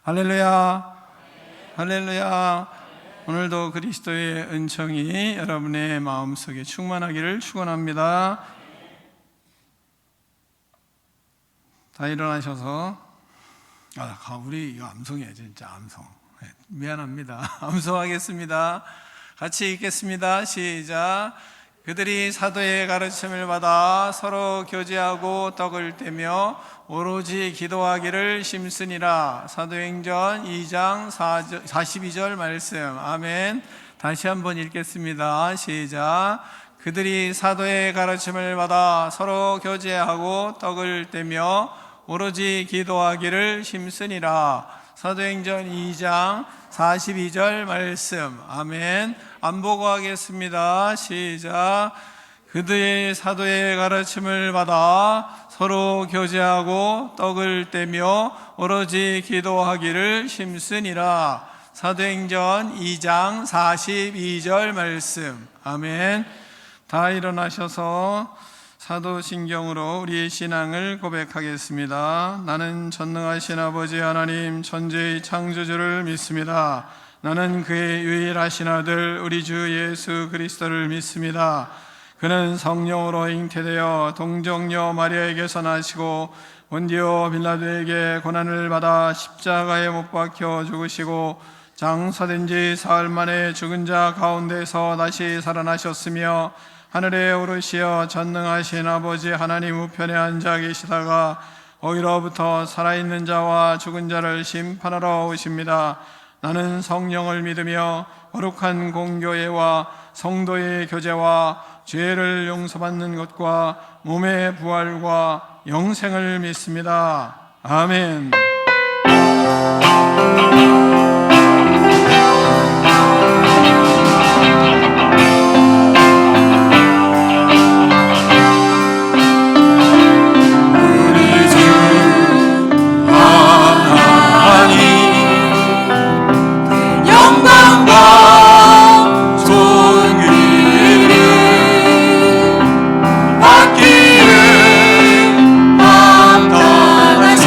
할렐루야, 할렐루야. 오늘도 그리스도의 은총이 여러분의 마음속에 충만하기를 축원합니다. 다 일어나셔서 우리 이거 암송이에요. 진짜 암송. 미안합니다. 암송하겠습니다. 같이 읽겠습니다. 시작. 그들이 사도의 가르침을 받아 서로 교제하고 떡을 떼며 오로지 기도하기를 심쓰니라. 사도행전 2장 42절 말씀. 아멘. 다시 한번 읽겠습니다. 시작. 그들이 사도의 가르침을 받아 서로 교제하고 떡을 떼며 오로지 기도하기를 심쓰니라. 사도행전 2장 42절 말씀. 아멘. 안 보고 하겠습니다. 시작. 그들의 사도의 가르침을 받아 서로 교제하고 떡을 떼며 오로지 기도하기를 심쓰니라. 사도행전 2장 42절 말씀. 아멘. 다 일어나셔서 사도신경으로 우리의 신앙을 고백하겠습니다. 나는 전능하신 아버지 하나님 천지의 창조주를 믿습니다. 나는 그의 유일하신 아들 우리 주 예수 그리스도를 믿습니다. 그는 성령으로 잉태되어 동정녀 마리아에게서 나시고 본디오 빌라도에게 고난을 받아 십자가에 못 박혀 죽으시고 장사된 지 사흘 만에 죽은 자 가운데서 다시 살아나셨으며 하늘에 오르시어 전능하신 아버지 하나님 우편에 앉아 계시다가 거기로부터 살아있는 자와 죽은 자를 심판하러 오십니다. 나는 성령을 믿으며 거룩한 공교회와 성도의 교제와 죄를 용서받는 것과 몸의 부활과 영생을 믿습니다. 아멘. 받기를 감탄하시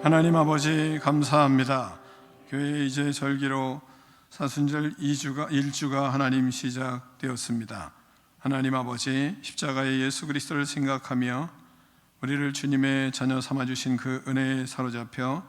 하나님 아버지 감사합니다. 교회 이제 절기로 사순절 1주가 하나님 시작되었습니다. 하나님 아버지 십자가의 예수 그리스도를 생각하며 우리를 주님의 자녀 삼아주신 그 은혜에 사로잡혀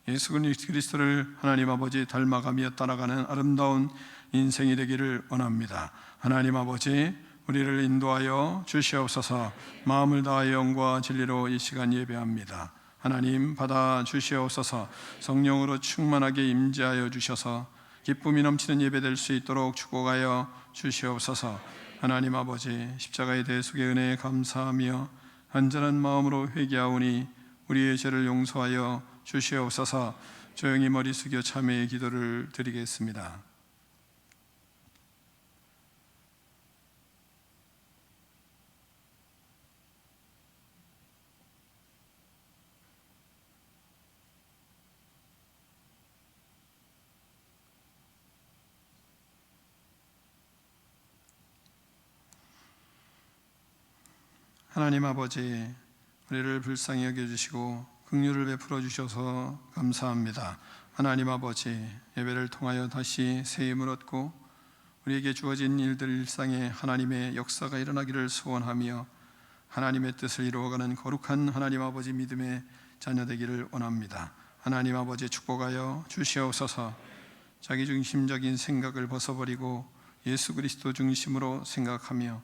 예수 그리스도를 하나님 아버지 닮아가며 따라가는 아름다운 인생이 되기를 원합니다. 하나님 아버지 우리를 인도하여 주시옵소서. 마음을 다하여 영과 진리로 이 시간 예배합니다. 하나님 받아 주시옵소서. 성령으로 충만하게 임재하여 주셔서 기쁨이 넘치는 예배 될 수 있도록 축복하여 주시옵소서. 하나님 아버지 십자가의 대속의 은혜에 감사하며 간절한 마음으로 회개하오니 우리의 죄를 용서하여 주시옵소서. 조용히 머리 숙여 참회의 기도를 드리겠습니다. 하나님 아버지 우리를 불쌍히 여겨주시고 긍휼을 베풀어 주셔서 감사합니다. 하나님 아버지 예배를 통하여 다시 새 힘을 얻고 우리에게 주어진 일들 일상에 하나님의 역사가 일어나기를 소원하며 하나님의 뜻을 이루어가는 거룩한 하나님 아버지 믿음의 자녀 되기를 원합니다. 하나님 아버지 축복하여 주시옵소서. 자기중심적인 생각을 벗어버리고 예수 그리스도 중심으로 생각하며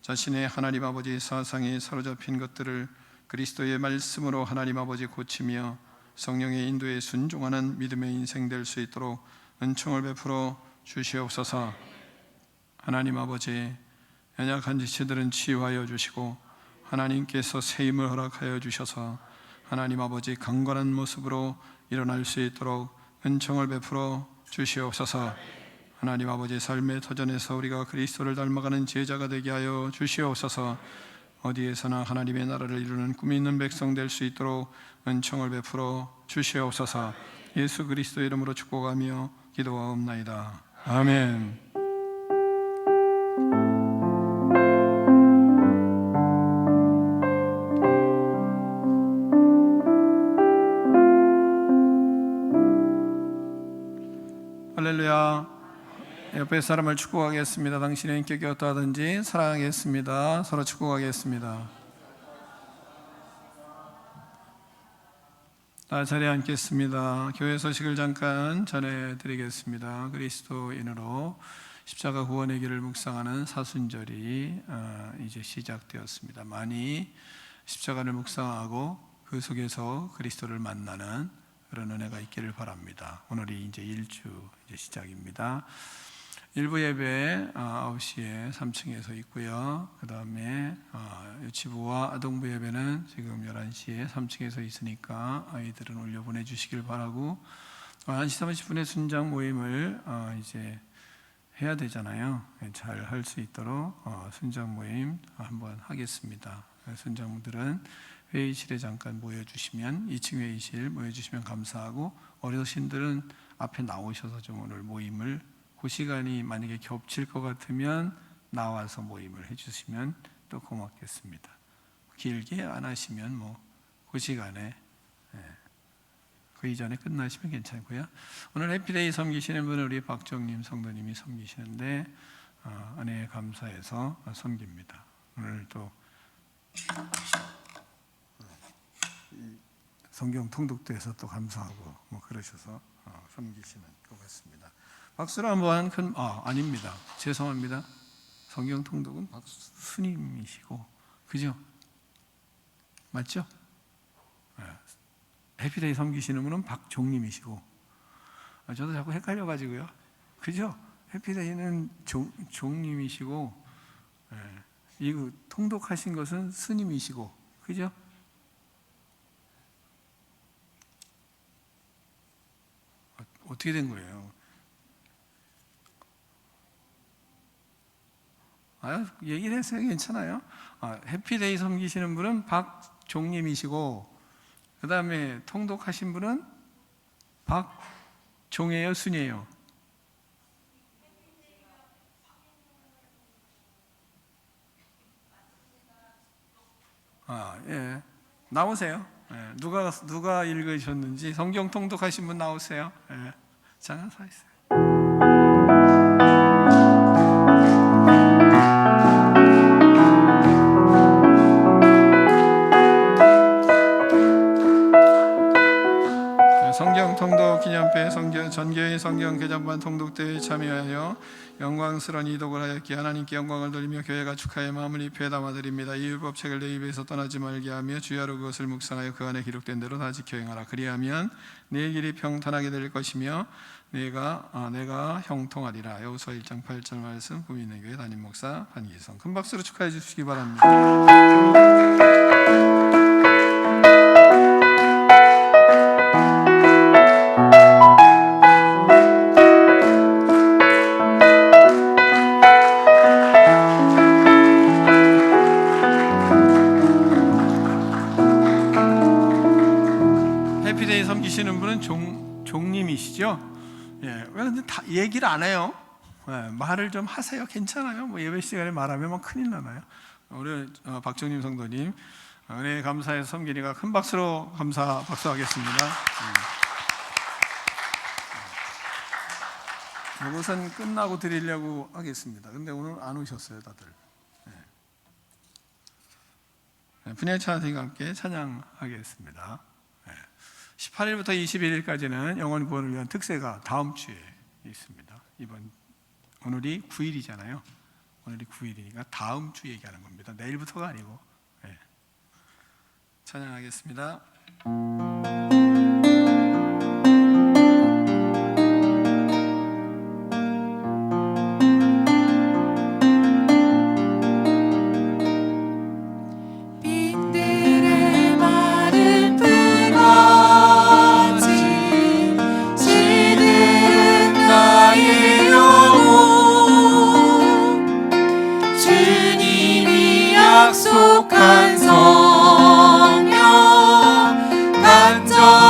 자신의 하나님 아버지 사상에 사로잡힌 것들을 그리스도의 말씀으로 하나님 아버지 고치며 성령의 인도에 순종하는 믿음의 인생 될 수 있도록 은총을 베풀어 주시옵소서. 하나님 아버지 연약한 지체들은 치유하여 주시고 하나님께서 새 힘을 허락하여 주셔서 하나님 아버지 강건한 모습으로 일어날 수 있도록 은총을 베풀어 주시옵소서. 하나님 아버지 삶의 터전에서 우리가 그리스도를 닮아가는 제자가 되게 하여 주시옵소서. 어디에서나 하나님의 나라를 이루는 꿈이 있는 백성 될 수 있도록 은총을 베풀어 주시옵소서. 예수 그리스도의 이름으로 축복하며 기도하옵나이다. 아멘. 할렐루야. 옆에 사람을 축복하겠습니다. 당신의 인격이 어떠하든지 사랑하겠습니다. 서로 축복하겠습니다. 자리에 앉겠습니다. 교회 소식을 잠깐 전해드리겠습니다. 그리스도인으로 십자가 구원의 길을 묵상하는 사순절이 이제 시작되었습니다. 많이 십자가를 묵상하고 그 속에서 그리스도를 만나는 그런 은혜가 있기를 바랍니다. 오늘이 이제 1주 이제 시작입니다. 일부 예배 9시에 3층에서 있고요. 그 다음에 유치부와 아동부 예배는 지금 11시에 3층에서 있으니까 아이들은 올려 보내주시길 바라고 1시 30분에 순장 모임을 이제 해야 되잖아요. 잘 할 수 있도록 순장 모임 한번 하겠습니다. 순장들은 회의실에 잠깐 모여주시면 2층 회의실 모여주시면 감사하고 어르신들은 앞에 나오셔서 좀 오늘 모임을 그 시간이 만약에 겹칠 것 같으면 나와서 모임을 해주시면 또 고맙겠습니다. 길게 안 하시면 그 시간에 그 이전에 끝나시면 괜찮고요. 오늘 해피데이 섬기시는 분은 우리 박정님 성도님이 섬기시는데 은혜에 감사해서 섬깁니다. 오늘 또 성경 통독도 해서 또 감사하고 그러셔서 섬기시는 것 같습니다. 박수로 한번 아닙니다. 죄송합니다. 성경 통독은 박수님이시고 그죠? 맞죠? 해피데이 섬기시는 분은 박종님이시고 저도 자꾸 헷갈려가지고요. 그죠? 해피데이는 종님이시고 이거 통독하신 것은 스님이시고 그죠? 어떻게 된 거예요? 얘기를 했어요. 괜찮아요. 해피데이 섬기시는 분은 박종님이시고 그 다음에 통독하신 분은 박종이에요? 순이에요? 예. 나오세요. 누가 읽으셨는지 성경 통독하신 분 나오세요. 자, 서 있어요. 성경 통독 기념회 전교회 성경 개정반 통독대회에 참여하여 영광스러운 이독을 하였기에 하나님께 영광을 돌리며 교회가 축하의 마음을 입에 담아드립니다. 이 율법책을 내 입에서 떠나지 말게 하며 주야로 그것을 묵상하여 그 안에 기록된 대로 다 지켜 행하라. 그리하면 내 길이 평탄하게 될 것이며 내가 형통하리라. 여호수아 1장 8절 말씀. 구민의교회 담임 목사 한기성. 큰 박수로 축하해 주시기 바랍니다. 해피데이 섬기시는 분은 종님이시죠? 그런데 다 얘기를 안 해요. 말을 좀 하세요. 괜찮아요. 예배 시간에 말하면 큰일 나나요? 우리 박정님 성도님 은혜 감사해서 섬기니까 큰 박수로 박수하겠습니다. 이것은 끝나고 드리려고 하겠습니다. 근데 오늘 안 오셨어요, 다들. 분야 찬양과 함께 찬양하겠습니다. 18일부터 21일까지는 영혼 구원을 위한 특세가 다음 주에 있습니다. 오늘이 9일이잖아요. 오늘이 9일이니까 다음 주 얘기하는 겁니다. 내일부터가 아니고. 찬양하겠습니다. 약속한 성령 간절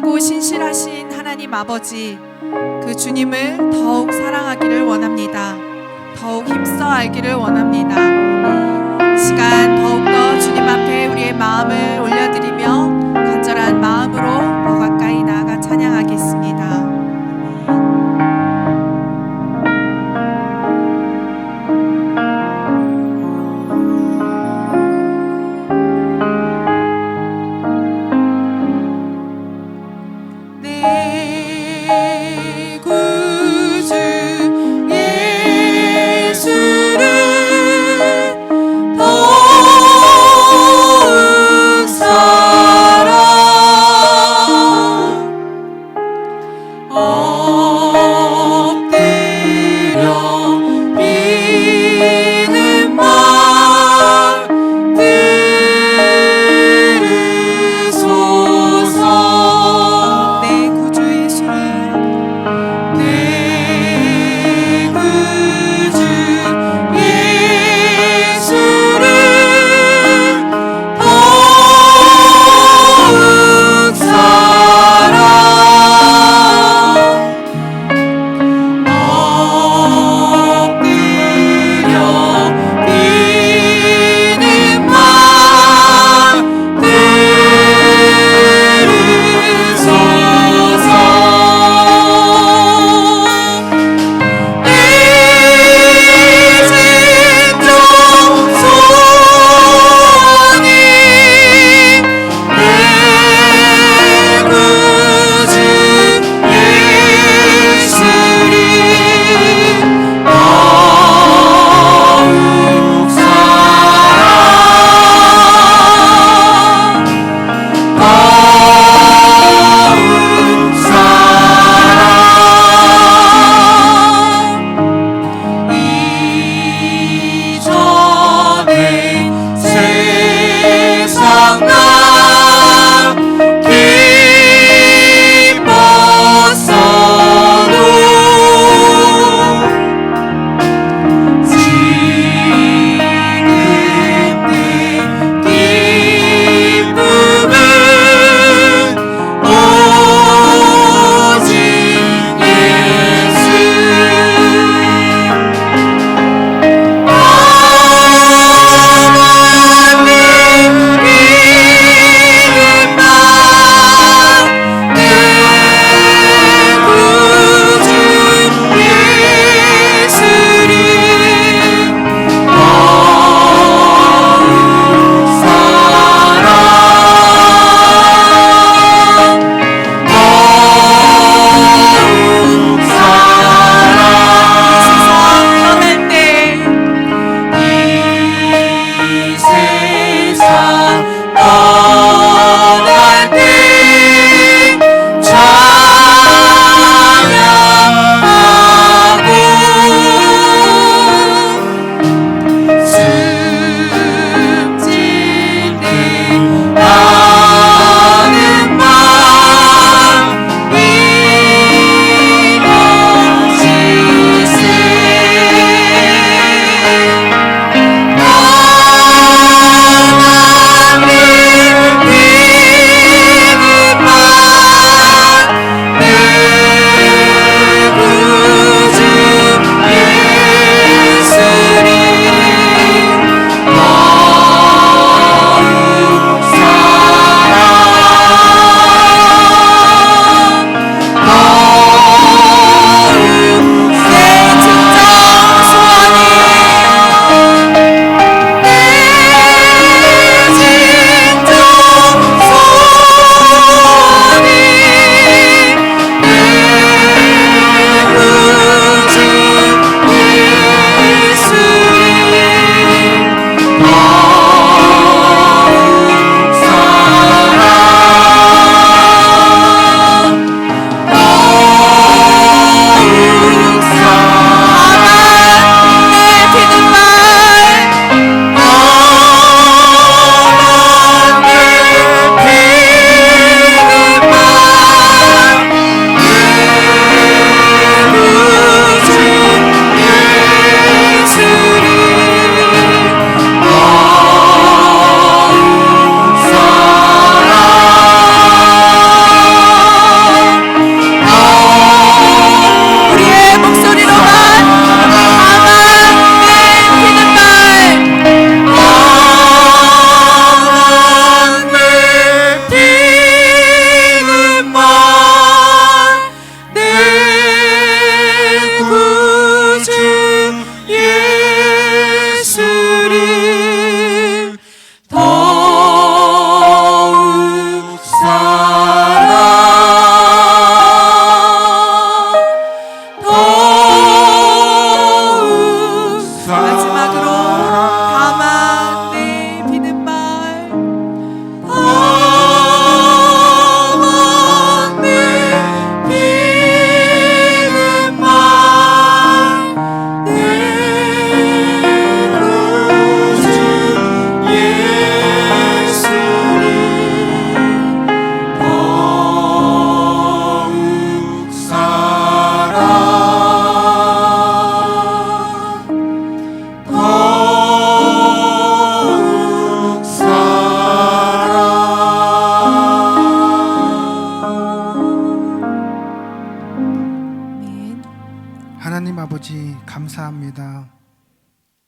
선하고 신실하신 하나님 아버지, 그 주님을 더욱 사랑하기를 원합니다. 더욱 힘써 알기를 원합니다. 이 시간 더욱더 주님 앞에 우리의 마음을 올려드리며 간절한 마음으로 더 가까이 나아가 찬양하겠습니다. 내 구주 예수를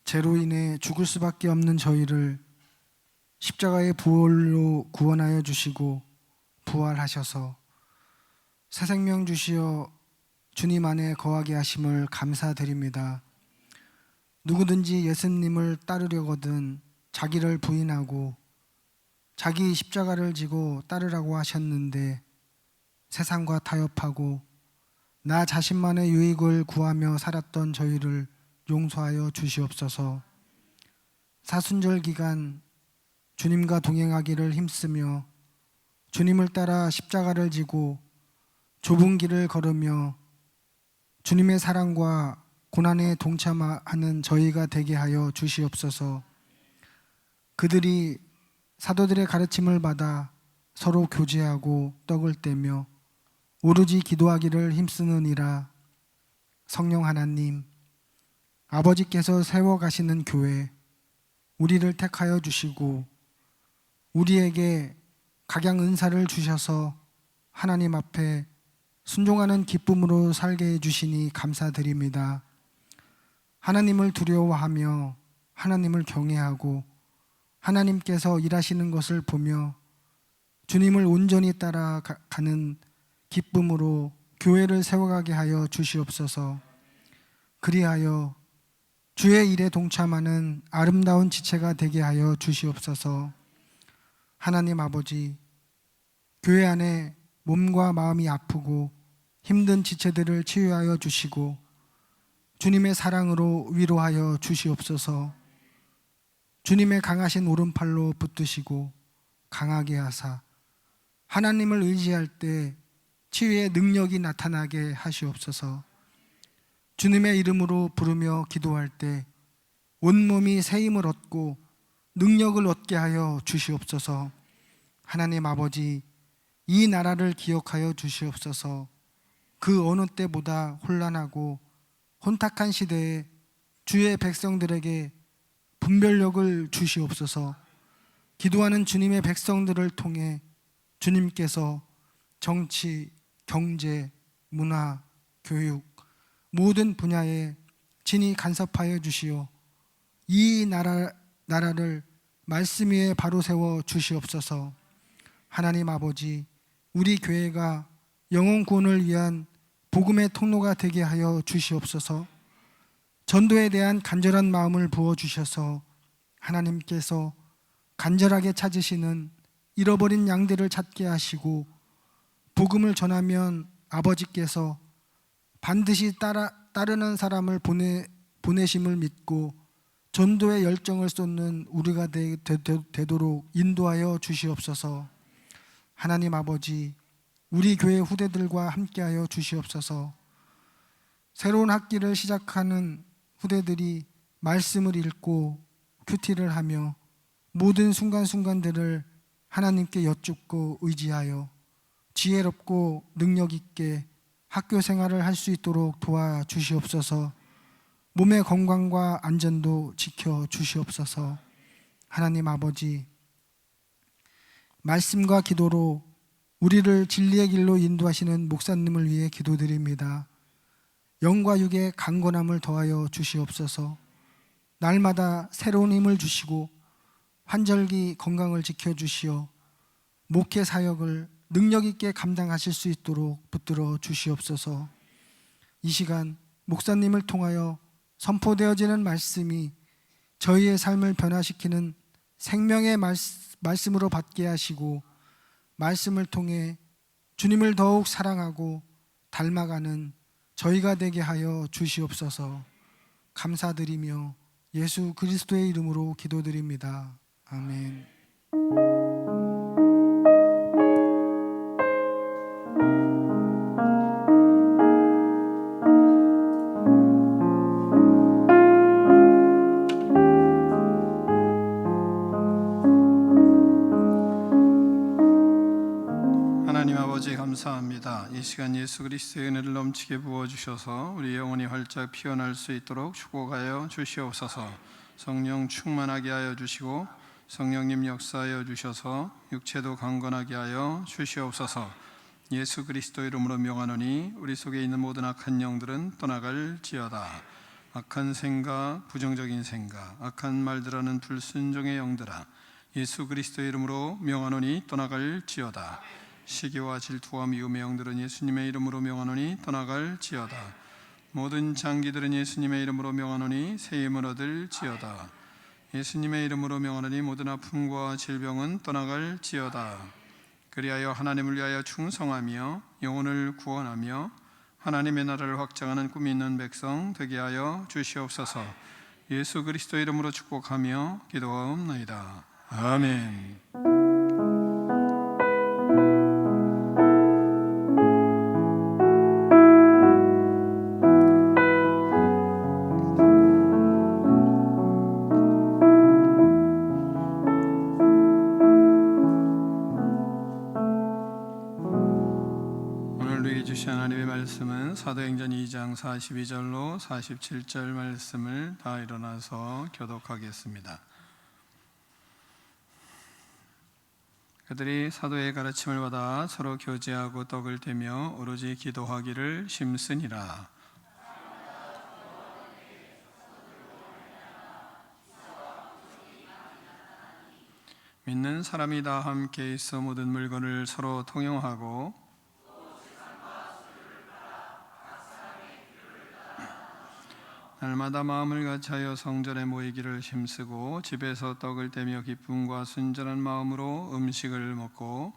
죄로 인해 죽을 수밖에 없는 저희를 십자가의 부활로 구원하여 주시고 부활하셔서 새 생명 주시어 주님 안에 거하게 하심을 감사드립니다. 누구든지 예수님을 따르려거든 자기를 부인하고 자기 십자가를 지고 따르라고 하셨는데 세상과 타협하고 나 자신만의 유익을 구하며 살았던 저희를 용서하여 주시옵소서. 사순절 기간 주님과 동행하기를 힘쓰며 주님을 따라 십자가를 지고 좁은 길을 걸으며 주님의 사랑과 고난에 동참하는 저희가 되게 하여 주시옵소서. 그들이 사도들의 가르침을 받아 서로 교제하고 떡을 떼며 오로지 기도하기를 힘쓰느니라. 성령 하나님, 아버지께서 세워가시는 교회, 우리를 택하여 주시고 우리에게 각양 은사를 주셔서 하나님 앞에 순종하는 기쁨으로 살게 해주시니 감사드립니다. 하나님을 두려워하며 하나님을 경외하고 하나님께서 일하시는 것을 보며 주님을 온전히 따라가는 기쁨으로 교회를 세워가게 하여 주시옵소서. 그리하여 주의 일에 동참하는 아름다운 지체가 되게 하여 주시옵소서. 하나님 아버지, 교회 안에 몸과 마음이 아프고 힘든 지체들을 치유하여 주시고 주님의 사랑으로 위로하여 주시옵소서. 주님의 강하신 오른팔로 붙드시고 강하게 하사 하나님을 의지할 때 치유의 능력이 나타나게 하시옵소서. 주님의 이름으로 부르며 기도할 때 온몸이 새 힘을 얻고 능력을 얻게 하여 주시옵소서. 하나님 아버지, 이 나라를 기억하여 주시옵소서. 그 어느 때보다 혼란하고 혼탁한 시대에 주의 백성들에게 분별력을 주시옵소서. 기도하는 주님의 백성들을 통해 주님께서 정치, 경제, 문화, 교육 모든 분야에 친히 간섭하여 주시어 이 나라를 말씀 위에 바로 세워 주시옵소서. 하나님 아버지, 우리 교회가 영혼 구원을 위한 복음의 통로가 되게 하여 주시옵소서. 전도에 대한 간절한 마음을 부어주셔서 하나님께서 간절하게 찾으시는 잃어버린 양들을 찾게 하시고 복음을 전하면 아버지께서 반드시 따르는 사람을 보내심을 믿고 전도의 열정을 쏟는 우리가 되도록 인도하여 주시옵소서. 하나님 아버지, 우리 교회 후대들과 함께하여 주시옵소서. 새로운 학기를 시작하는 후대들이 말씀을 읽고 큐티를 하며 모든 순간순간들을 하나님께 여쭙고 의지하여 지혜롭고 능력 있게 학교 생활을 할 수 있도록 도와주시옵소서. 몸의 건강과 안전도 지켜주시옵소서. 하나님 아버지, 말씀과 기도로 우리를 진리의 길로 인도하시는 목사님을 위해 기도드립니다. 영과 육의 강건함을 더하여 주시옵소서. 날마다 새로운 힘을 주시고 환절기 건강을 지켜주시어 목회 사역을 능력 있게 감당하실 수 있도록 붙들어 주시옵소서. 이 시간 목사님을 통하여 선포되어지는 말씀이 저희의 삶을 변화시키는 생명의 말씀으로 받게 하시고 말씀을 통해 주님을 더욱 사랑하고 닮아가는 저희가 되게 하여 주시옵소서. 감사드리며 예수 그리스도의 이름으로 기도드립니다. 아멘. 하나님 아버지 감사합니다. 이 시간 예수 그리스도의 은혜를 넘치게 부어주셔서 우리 영혼이 활짝 피어날 수 있도록 축복하여 주시옵소서. 성령 충만하게 하여 주시고 성령님 역사하여 주셔서 육체도 강건하게 하여 주시옵소서. 예수 그리스도 이름으로 명하노니 우리 속에 있는 모든 악한 영들은 떠나갈지어다. 악한 생각, 부정적인 생각, 악한 말들하는 불순종의 영들아, 예수 그리스도의 이름으로 명하노니 떠나갈지어다. 시기와 질투와 미움의 영들은 예수님의 이름으로 명하노니 떠나갈지어다. 모든 장기들은 예수님의 이름으로 명하노니 새 힘을 얻을지어다. 예수님의 이름으로 명하노니 모든 아픔과 질병은 떠나갈지어다. 그리하여 하나님을 위하여 충성하며 영혼을 구원하며 하나님의 나라를 확장하는 꿈이 있는 백성 되게 하여 주시옵소서. 예수 그리스도의 이름으로 축복하며 기도하옵나이다. 아멘. 오늘 우리에게 주신 하나님의 말씀은 사도행전 2장 42절로 47절 말씀을 다 일어나서 교독하겠습니다. 그들이 사도의 가르침을 받아 서로 교제하고 떡을 떼며 오로지 기도하기를 힘쓰니라. 믿는 사람이 다 함께 있어 모든 물건을 서로 통용하고 날마다 마음을 같이하여 성전에 모이기를 힘쓰고 집에서 떡을 떼며 기쁨과 순전한 마음으로 음식을 먹고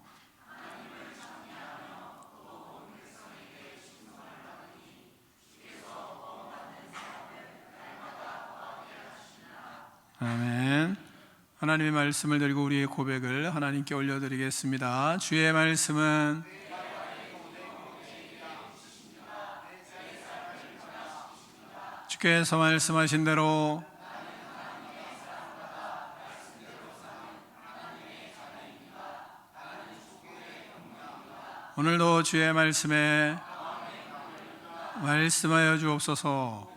아멘. 하나님의 말씀을 드리고 우리의 고백을 하나님께 올려드리겠습니다. 주의 말씀은 주께서 말씀하신 대로 오늘도 주의 말씀에 말씀하여 주옵소서.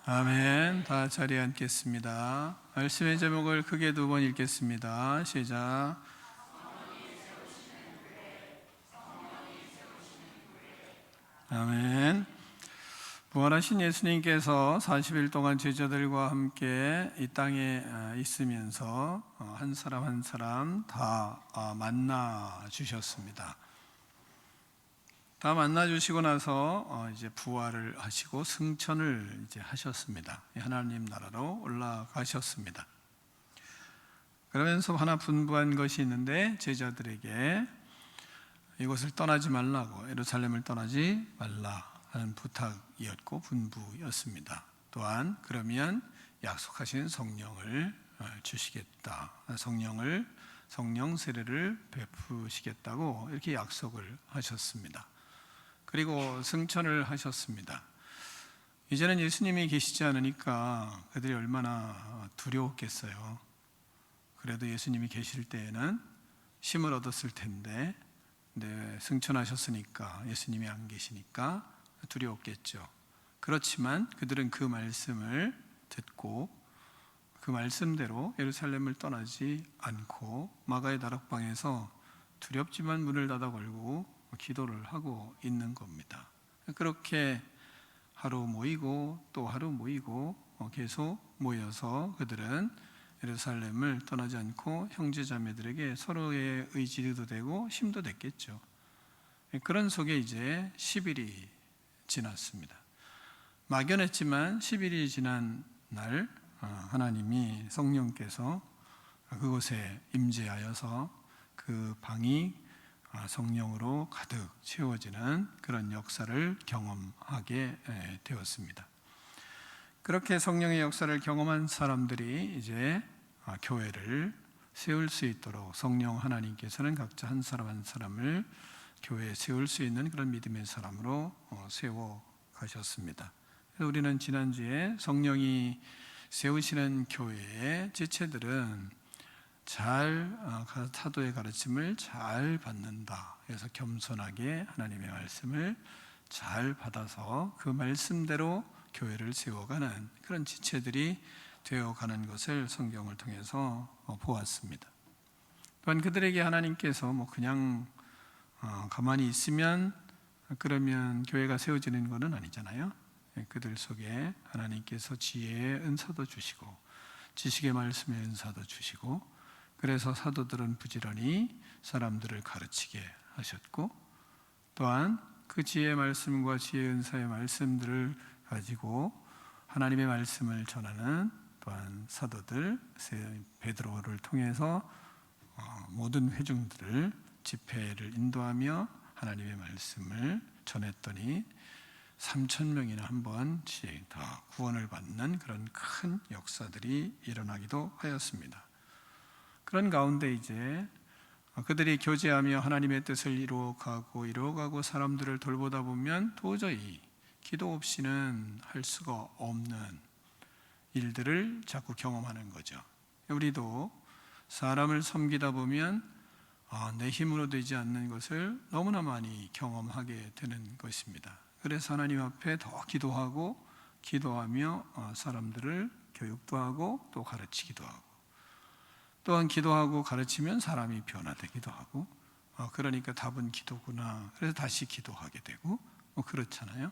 아멘. 다 자리에 앉겠습니다. 말씀의 제목을 크게 2번 읽겠습니다. 시작. 아멘. 부활하신 예수님께서 40일 동안 제자들과 함께 이 땅에 있으면서 한 사람 한 사람 다 만나 주셨습니다. 다 만나 주시고 나서 이제 부활을 하시고 승천을 이제 하셨습니다. 하나님 나라로 올라가셨습니다. 그러면서 하나 분부한 것이 있는데 제자들에게 이곳을 떠나지 말라고, 예루살렘을 떠나지 말라 하는 부탁이었고 분부였습니다. 또한 그러면 약속하신 성령을 주시겠다, 성령 세례를 베푸시겠다고 이렇게 약속을 하셨습니다. 그리고 승천을 하셨습니다. 이제는 예수님이 계시지 않으니까 그들이 얼마나 두려웠겠어요. 그래도 예수님이 계실 때에는 힘을 얻었을 텐데 승천하셨으니까 예수님이 안 계시니까 두려웠겠죠. 그렇지만 그들은 그 말씀을 듣고 그 말씀대로 예루살렘을 떠나지 않고 마가의 다락방에서 두렵지만 문을 닫아 걸고 기도를 하고 있는 겁니다. 그렇게 하루 모이고 또 하루 모이고 계속 모여서 그들은 예루살렘을 떠나지 않고 형제자매들에게 서로의 의지도 되고 힘도 됐겠죠. 그런 속에 이제 10일이 지났습니다. 막연했지만 10일이 지난 날 하나님이 성령께서 그곳에 임재하여서 그 방이 성령으로 가득 채워지는 그런 역사를 경험하게 되었습니다. 그렇게 성령의 역사를 경험한 사람들이 이제 교회를 세울 수 있도록 성령 하나님께서는 각자 한 사람 한 사람을 교회에 세울 수 있는 그런 믿음의 사람으로 세워 가셨습니다. 우리는 지난주에 성령이 세우시는 교회의 지체들은 잘 사도의 가르침을 잘 받는다. 그래서 겸손하게 하나님의 말씀을 잘 받아서 그 말씀대로 교회를 세워가는 그런 지체들이 되어가는 것을 성경을 통해서 보았습니다. 또한 그들에게 하나님께서 그냥 가만히 있으면 그러면 교회가 세워지는 것은 아니잖아요. 그들 속에 하나님께서 지혜의 은사도 주시고 지식의 말씀의 은사도 주시고, 그래서 사도들은 부지런히 사람들을 가르치게 하셨고, 또한 그 지혜의 말씀과 지혜의 은사의 말씀들을 가지고 하나님의 말씀을 전하는 또한 사도들 베드로를 통해서 모든 회중들을 집회를 인도하며 하나님의 말씀을 전했더니 3,000명이나 한 번씩 다 구원을 받는 그런 큰 역사들이 일어나기도 하였습니다. 그런 가운데 이제 그들이 교제하며 하나님의 뜻을 이루어가고 사람들을 돌보다 보면 도저히 기도 없이는 할 수가 없는 일들을 자꾸 경험하는 거죠. 우리도 사람을 섬기다 보면 내 힘으로 되지 않는 것을 너무나 많이 경험하게 되는 것입니다. 그래서 하나님 앞에 더 기도하며 사람들을 교육도 하고 또 가르치기도 하고, 또한 기도하고 가르치면 사람이 변화되기도 하고, 그러니까 답은 기도구나. 그래서 다시 기도하게 되고 그렇잖아요.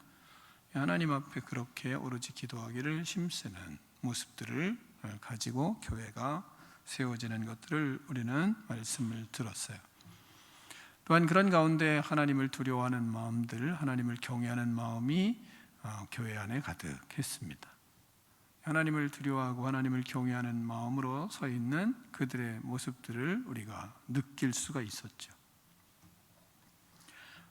하나님 앞에 그렇게 오로지 기도하기를 힘쓰는 모습들을 가지고 교회가 세워지는 것들을 우리는 말씀을 들었어요. 또한 그런 가운데 하나님을 두려워하는 마음들, 하나님을 경외하는 마음이 교회 안에 가득했습니다. 하나님을 두려워하고 하나님을 경외하는 마음으로 서 있는 그들의 모습들을 우리가 느낄 수가 있었죠.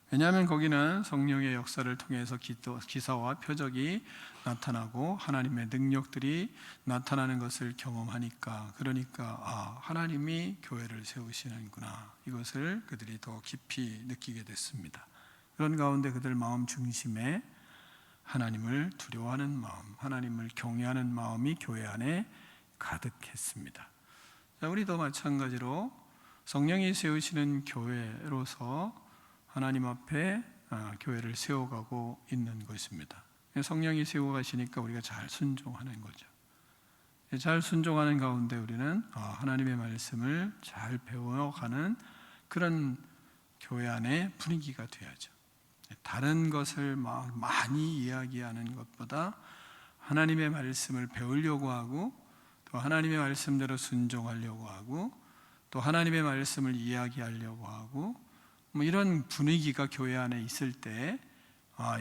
왜냐하면 거기는 성령의 역사를 통해서 기사와 표적이 나타나고 하나님의 능력들이 나타나는 것을 경험하니까, 그러니까 하나님이 교회를 세우시는구나, 이것을 그들이 더 깊이 느끼게 됐습니다. 그런 가운데 그들 마음 중심에 하나님을 두려워하는 마음, 하나님을 경외하는 마음이 교회 안에 가득했습니다. 우리도 마찬가지로 성령이 세우시는 교회로서 하나님 앞에 교회를 세워가고 있는 것입니다. 성령이 세워가시니까 우리가 잘 순종하는 거죠. 잘 순종하는 가운데 우리는 하나님의 말씀을 잘 배워가는 그런 교회 안에 분위기가 되어야죠. 다른 것을 많이 이야기하는 것보다 하나님의 말씀을 배우려고 하고, 또 하나님의 말씀대로 순종하려고 하고, 또 하나님의 말씀을 이야기하려고 하고, 이런 분위기가 교회 안에 있을 때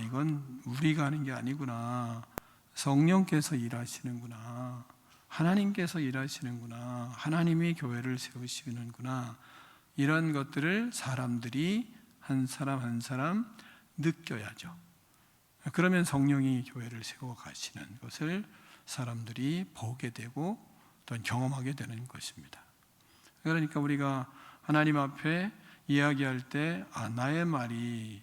이건 우리가 하는 게 아니구나, 성령께서 일하시는구나, 하나님께서 일하시는구나, 하나님이 교회를 세우시는구나, 이런 것들을 사람들이 한 사람 한 사람 느껴야죠. 그러면 성령이 교회를 세워가시는 것을 사람들이 보게 되고 또 경험하게 되는 것입니다. 그러니까 우리가 하나님 앞에 이야기할 때 나의 말이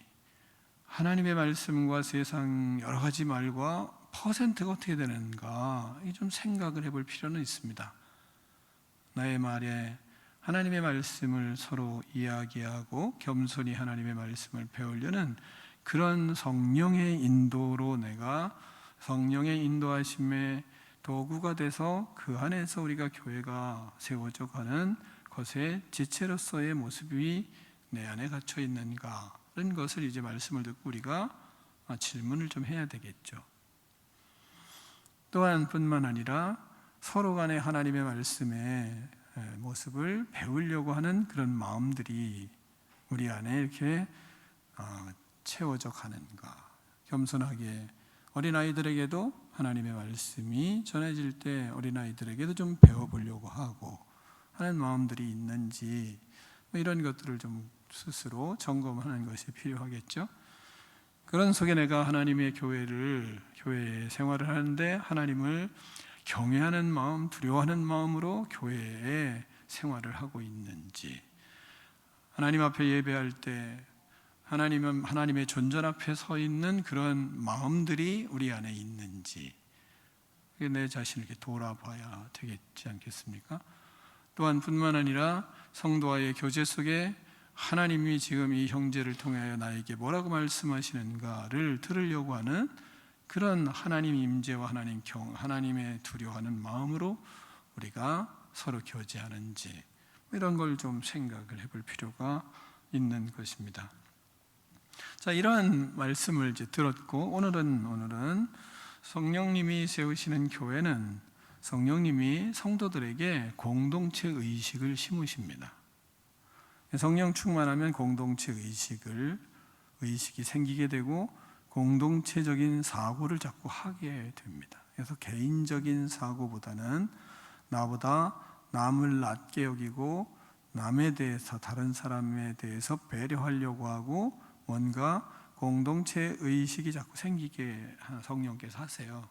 하나님의 말씀과 세상 여러 가지 말과 퍼센트가 어떻게 되는가, 좀 생각을 해볼 필요는 있습니다. 나의 말에 하나님의 말씀을 서로 이야기하고 겸손히 하나님의 말씀을 배우려는 그런 성령의 인도로 내가 성령의 인도하심의 도구가 돼서 그 안에서 우리가 교회가 세워져 가는 것의 지체로서의 모습이 내 안에 갇혀 있는가, 이런 것을 이제 말씀을 듣고 우리가 질문을 좀 해야 되겠죠. 또한 뿐만 아니라 서로 간에 하나님의 말씀의 모습을 배우려고 하는 그런 마음들이 우리 안에 이렇게 채워져 가는가, 겸손하게 어린아이들에게도 하나님의 말씀이 전해질 때 어린아이들에게도 좀 배워보려고 하고 하는 마음들이 있는지, 이런 것들을 좀 스스로 점검하는 것이 필요하겠죠. 그런 속에 내가 하나님의 교회의 생활을 하는데 하나님을 경외하는 마음, 두려워하는 마음으로 교회에 생활을 하고 있는지, 하나님 앞에 예배할 때 하나님의 존전 앞에 서 있는 그런 마음들이 우리 안에 있는지, 내 자신을 이렇게 돌아봐야 되겠지 않겠습니까? 또한 뿐만 아니라 성도와의 교제 속에 하나님이 지금 이 형제를 통하여 나에게 뭐라고 말씀하시는가를 들으려고 하는 그런 하나님 임재와 하나님의 두려워하는 마음으로 우리가 서로 교제하는지, 이런 걸 좀 생각을 해볼 필요가 있는 것입니다. 자, 이러한 말씀을 이제 들었고 오늘은 성령님이 세우시는 교회는 성령님이 성도들에게 공동체 의식을 심으십니다. 성령 충만하면 공동체 의식이 생기게 되고 공동체적인 사고를 자꾸 하게 됩니다. 그래서 개인적인 사고보다는 나보다 남을 낮게 여기고 남에 대해서, 다른 사람에 대해서 배려하려고 하고 뭔가 공동체 의식이 자꾸 생기게 성령께서 하세요.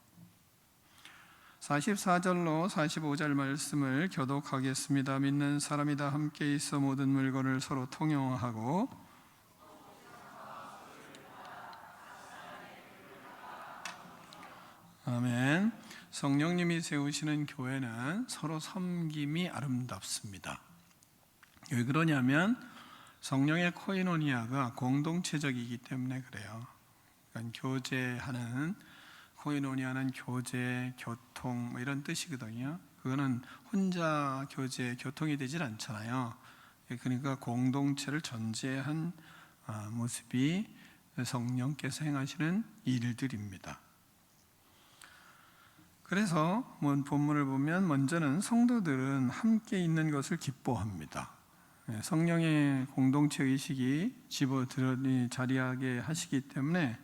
44절로 45절 말씀을 교독하겠습니다. 믿는 사람이 다 함께 있어 모든 물건을 서로 통용하고 아멘. 성령님이 세우시는 교회는 서로 섬김이 아름답습니다. 왜 그러냐면 성령의 코이노니아가 공동체적이기 때문에 그래요. 그러니까 교제하는, 코이노니아는 교제, 교통 이런 뜻이거든요. 그거는 혼자 교제, 교통이 되질 않잖아요. 그러니까 공동체를 전제한 모습이 성령께서 행하시는 일들입니다. 그래서 본문을 보면 먼저는 성도들은 함께 있는 것을 기뻐합니다. 성령의 공동체 의식이 자리하게 하시기 때문에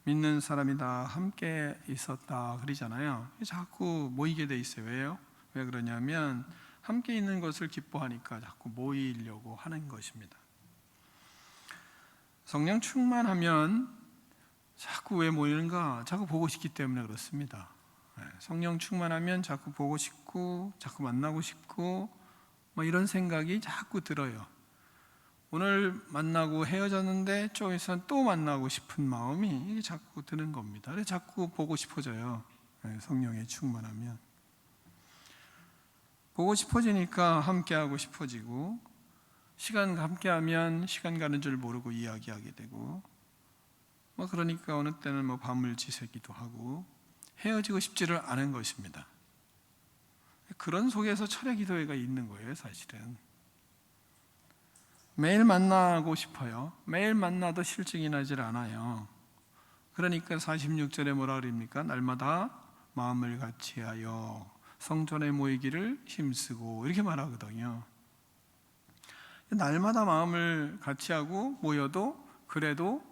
믿는 사람이 다 함께 있었다 그러잖아요. 자꾸 모이게 돼 있어요. 왜요? 왜 그러냐면 함께 있는 것을 기뻐하니까 자꾸 모이려고 하는 것입니다. 성령 충만하면 자꾸 왜 모이는가? 자꾸 보고 싶기 때문에 그렇습니다. 성령 충만하면 자꾸 보고 싶고 자꾸 만나고 싶고 이런 생각이 자꾸 들어요. 오늘 만나고 헤어졌는데 좀 있으면 또 만나고 싶은 마음이 이게 자꾸 드는 겁니다. 그래서 자꾸 보고 싶어져요. 성령에 충만하면 보고 싶어지니까 함께하고 싶어지고, 시간 함께하면 시간 가는 줄 모르고 이야기하게 되고, 그러니까 어느 때는 밤을 지새기도 하고 헤어지고 싶지를 않은 것입니다. 그런 속에서 철야 기도회가 있는 거예요. 사실은 매일 만나고 싶어요. 매일 만나도 실증이 나질 않아요. 그러니까 46절에 뭐라 그럽니까? 날마다 마음을 같이하여 성전에 모이기를 힘쓰고 이렇게 말하거든요. 날마다 마음을 같이하고 모여도 그래도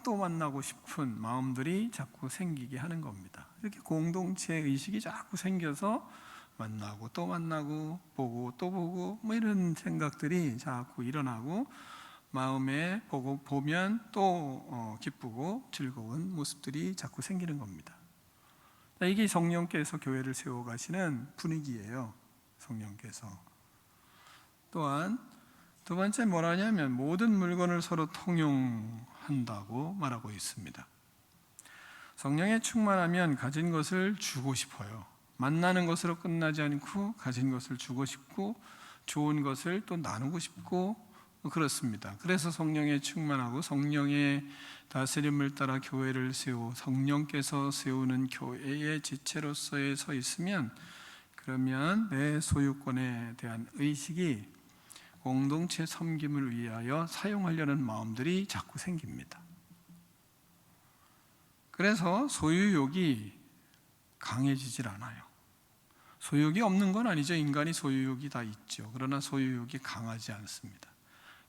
또 만나고 싶은 마음들이 자꾸 생기게 하는 겁니다. 이렇게 공동체 의식이 자꾸 생겨서 만나고 또 만나고 보고 또 보고 이런 생각들이 자꾸 일어나고 마음에 보면 또 기쁘고 즐거운 모습들이 자꾸 생기는 겁니다. 이게 성령께서 교회를 세워가시는 분위기예요. 성령께서. 또한 두 번째 뭐라냐면 모든 물건을 서로 통용한다고 말하고 있습니다. 성령에 충만하면 가진 것을 주고 싶어요. 만나는 것으로 끝나지 않고 가진 것을 주고 싶고 좋은 것을 또 나누고 싶고 그렇습니다. 그래서 성령에 충만하고 성령의 다스림을 따라 교회를 세우고 성령께서 세우는 교회의 지체로서에 서 있으면, 그러면 내 소유권에 대한 의식이 공동체 섬김을 위하여 사용하려는 마음들이 자꾸 생깁니다. 그래서 소유욕이 강해지질 않아요. 소유욕이 없는 건 아니죠. 인간이 소유욕이 다 있죠. 그러나 소유욕이 강하지 않습니다.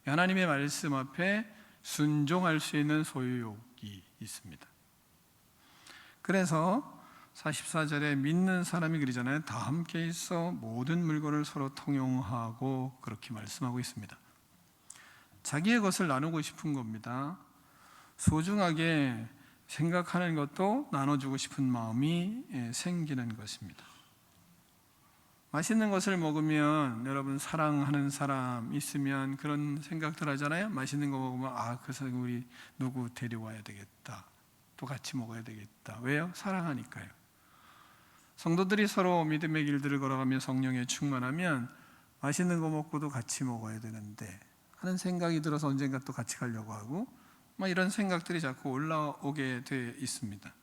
하나님의 말씀 앞에 순종할 수 있는 소유욕이 있습니다. 그래서 44절에 믿는 사람이 그러잖아요. 다 함께 있어 모든 물건을 서로 통용하고 그렇게 말씀하고 있습니다. 자기의 것을 나누고 싶은 겁니다. 소중하게 생각하는 것도 나눠주고 싶은 마음이 생기는 것입니다. 맛있는 것을 먹으면 여러분 사랑하는 사람 있으면 그런 생각들 하잖아요. 맛있는 거 먹으면 그래서 우리 누구 데려와야 되겠다. 또 같이 먹어야 되겠다. 왜요? 사랑하니까요. 성도들이 서로 믿음의 길들을 걸어가며 성령에 충만하면 맛있는 거 먹고도 같이 먹어야 되는데 하는 생각이 들어서 언젠가 또 같이 가려고 하고 이런 생각들이 자꾸 올라오게 돼 있습니다.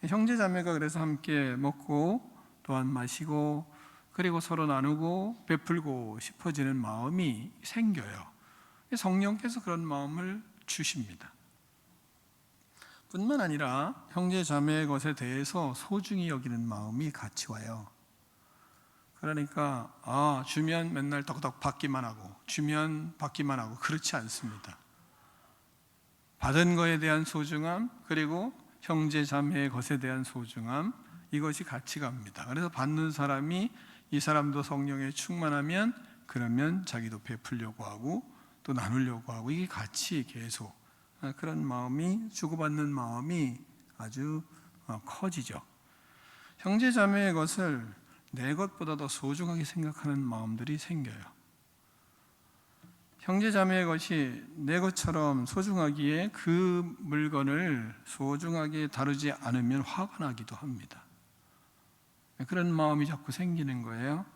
형제 자매가 그래서 함께 먹고 또한 마시고 그리고 서로 나누고 베풀고 싶어지는 마음이 생겨요. 성령께서 그런 마음을 주십니다. 뿐만 아니라 형제 자매의 것에 대해서 소중히 여기는 마음이 같이 와요. 그러니까 주면 맨날 덕덕 받기만 하고 주면 받기만 하고 그렇지 않습니다. 받은 것에 대한 소중함, 그리고 형제 자매의 것에 대한 소중함, 이것이 같이 갑니다. 그래서 받는 사람이 이 사람도 성령에 충만하면 그러면 자기도 베풀려고 하고 또 나누려고 하고, 이게 같이 계속 그런 마음이, 주고받는 마음이 아주 커지죠. 형제 자매의 것을 내 것보다 더 소중하게 생각하는 마음들이 생겨요. 형제 자매의 것이 내 것처럼 소중하기에 그 물건을 소중하게 다루지 않으면 화가 나기도 합니다. 그런 마음이 자꾸 생기는 거예요.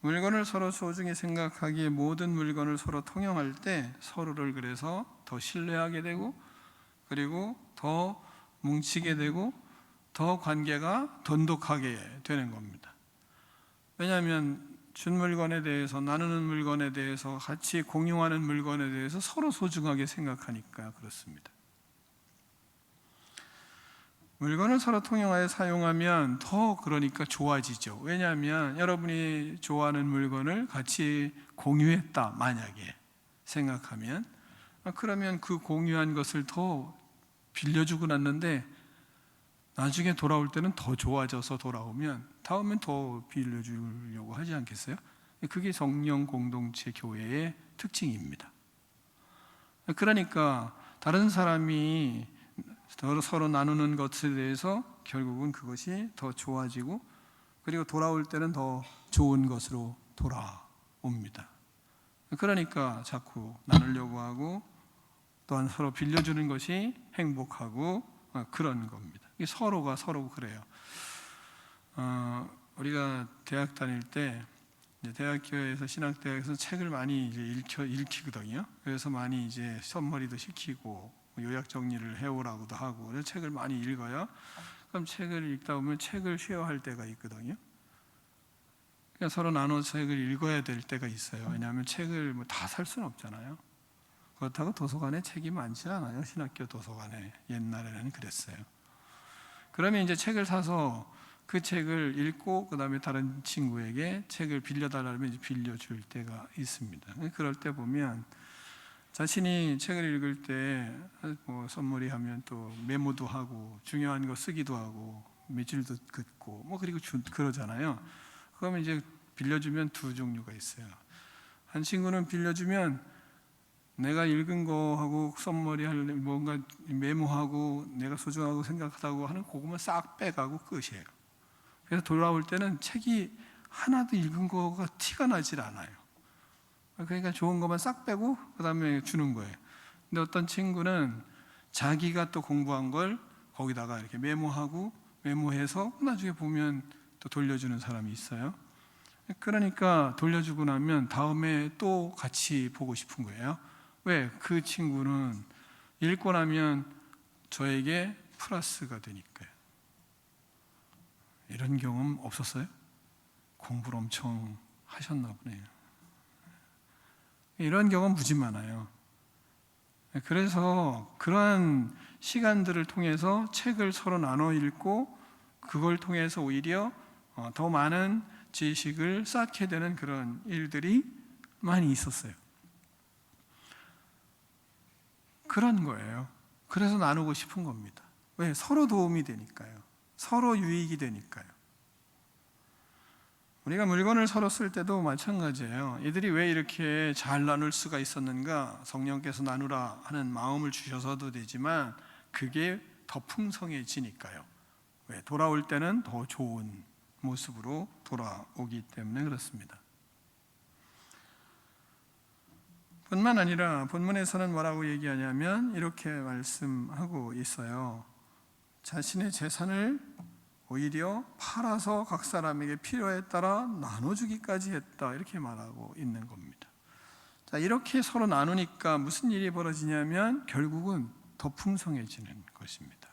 물건을 서로 소중히 생각하기에 모든 물건을 서로 통용할 때 서로를 그래서 더 신뢰하게 되고, 그리고 더 뭉치게 되고, 더 관계가 돈독하게 되는 겁니다. 왜냐하면 준 물건에 대해서, 나누는 물건에 대해서, 같이 공유하는 물건에 대해서 서로 소중하게 생각하니까 그렇습니다. 물건을 서로 통용하여 사용하면 더 그러니까 좋아지죠. 왜냐하면 여러분이 좋아하는 물건을 같이 공유했다 만약에 생각하면, 그러면 그 공유한 것을 더 빌려주고 났는데 나중에 돌아올 때는 더 좋아져서 돌아오면 다음엔 더 빌려주려고 하지 않겠어요? 그게 성령 공동체 교회의 특징입니다. 그러니까 다른 사람이 서로 나누는 것에 대해서 결국은 그것이 더 좋아지고, 그리고 돌아올 때는 더 좋은 것으로 돌아옵니다. 그러니까 자꾸 나누려고 하고, 또한 서로 빌려주는 것이 행복하고 그런 겁니다. 서로가 서로 그래요. 우리가 대학 다닐 때 대학교에서, 신학대학에서 책을 많이 이제 읽히거든요. 그래서 많이 이제 선머리도 시키고 요약 정리를 해오라고도 하고, 그래서 책을 많이 읽어요. 그럼 책을 읽다 보면 책을 쉐어할 때가 있거든요. 그러니까 서로 나눠 책을 읽어야 될 때가 있어요. 왜냐하면 책을 다 살 수는 없잖아요. 그렇다고 도서관에 책이 많지 않아요. 신학교 도서관에 옛날에는 그랬어요. 그러면 이제 책을 사서 그 책을 읽고 그 다음에 다른 친구에게 책을 빌려달라면 이제 빌려줄 때가 있습니다. 그럴 때 보면 자신이 책을 읽을 때 선물이 하면 또 메모도 하고 중요한 거 쓰기도 하고 며칠도 긋고 그리고 그러잖아요. 그러면 이제 빌려주면 두 종류가 있어요. 한 친구는 빌려주면 내가 읽은 거하고 선물이 할 뭔가 메모하고 내가 소중하고 생각하다고 하는 그것만 싹 빼가고 끝이에요. 그래서 돌아올 때는 책이 하나도 읽은 거가 티가 나질 않아요. 그러니까 좋은 것만 싹 빼고 그 다음에 주는 거예요. 근데 어떤 친구는 자기가 또 공부한 걸 거기다가 이렇게 메모해서 나중에 보면 또 돌려주는 사람이 있어요. 그러니까 돌려주고 나면 다음에 또 같이 보고 싶은 거예요. 왜? 그 친구는 읽고 나면 저에게 플러스가 되니까요. 이런 경험 없었어요? 공부를 엄청 하셨나 보네요. 이런 경험 무지 많아요. 그래서 그러한 시간들을 통해서 책을 서로 나눠 읽고 그걸 통해서 오히려 더 많은 지식을 쌓게 되는 그런 일들이 많이 있었어요. 그런 거예요. 그래서 나누고 싶은 겁니다. 왜? 서로 도움이 되니까요. 서로 유익이 되니까요. 우리가 물건을 서로 쓸 때도 마찬가지예요. 이들이 왜 이렇게 잘 나눌 수가 있었는가? 성령께서 나누라 하는 마음을 주셔서도 되지만 그게 더 풍성해지니까요. 왜? 돌아올 때는 더 좋은 모습으로 돌아오기 때문에 그렇습니다. 뿐만 아니라 본문에서는 뭐라고 얘기하냐면 이렇게 말씀하고 있어요. 자신의 재산을 오히려 팔아서 각 사람에게 필요에 따라 나눠주기까지 했다, 이렇게 말하고 있는 겁니다. 자, 이렇게 서로 나누니까 무슨 일이 벌어지냐면 결국은 더 풍성해지는 것입니다.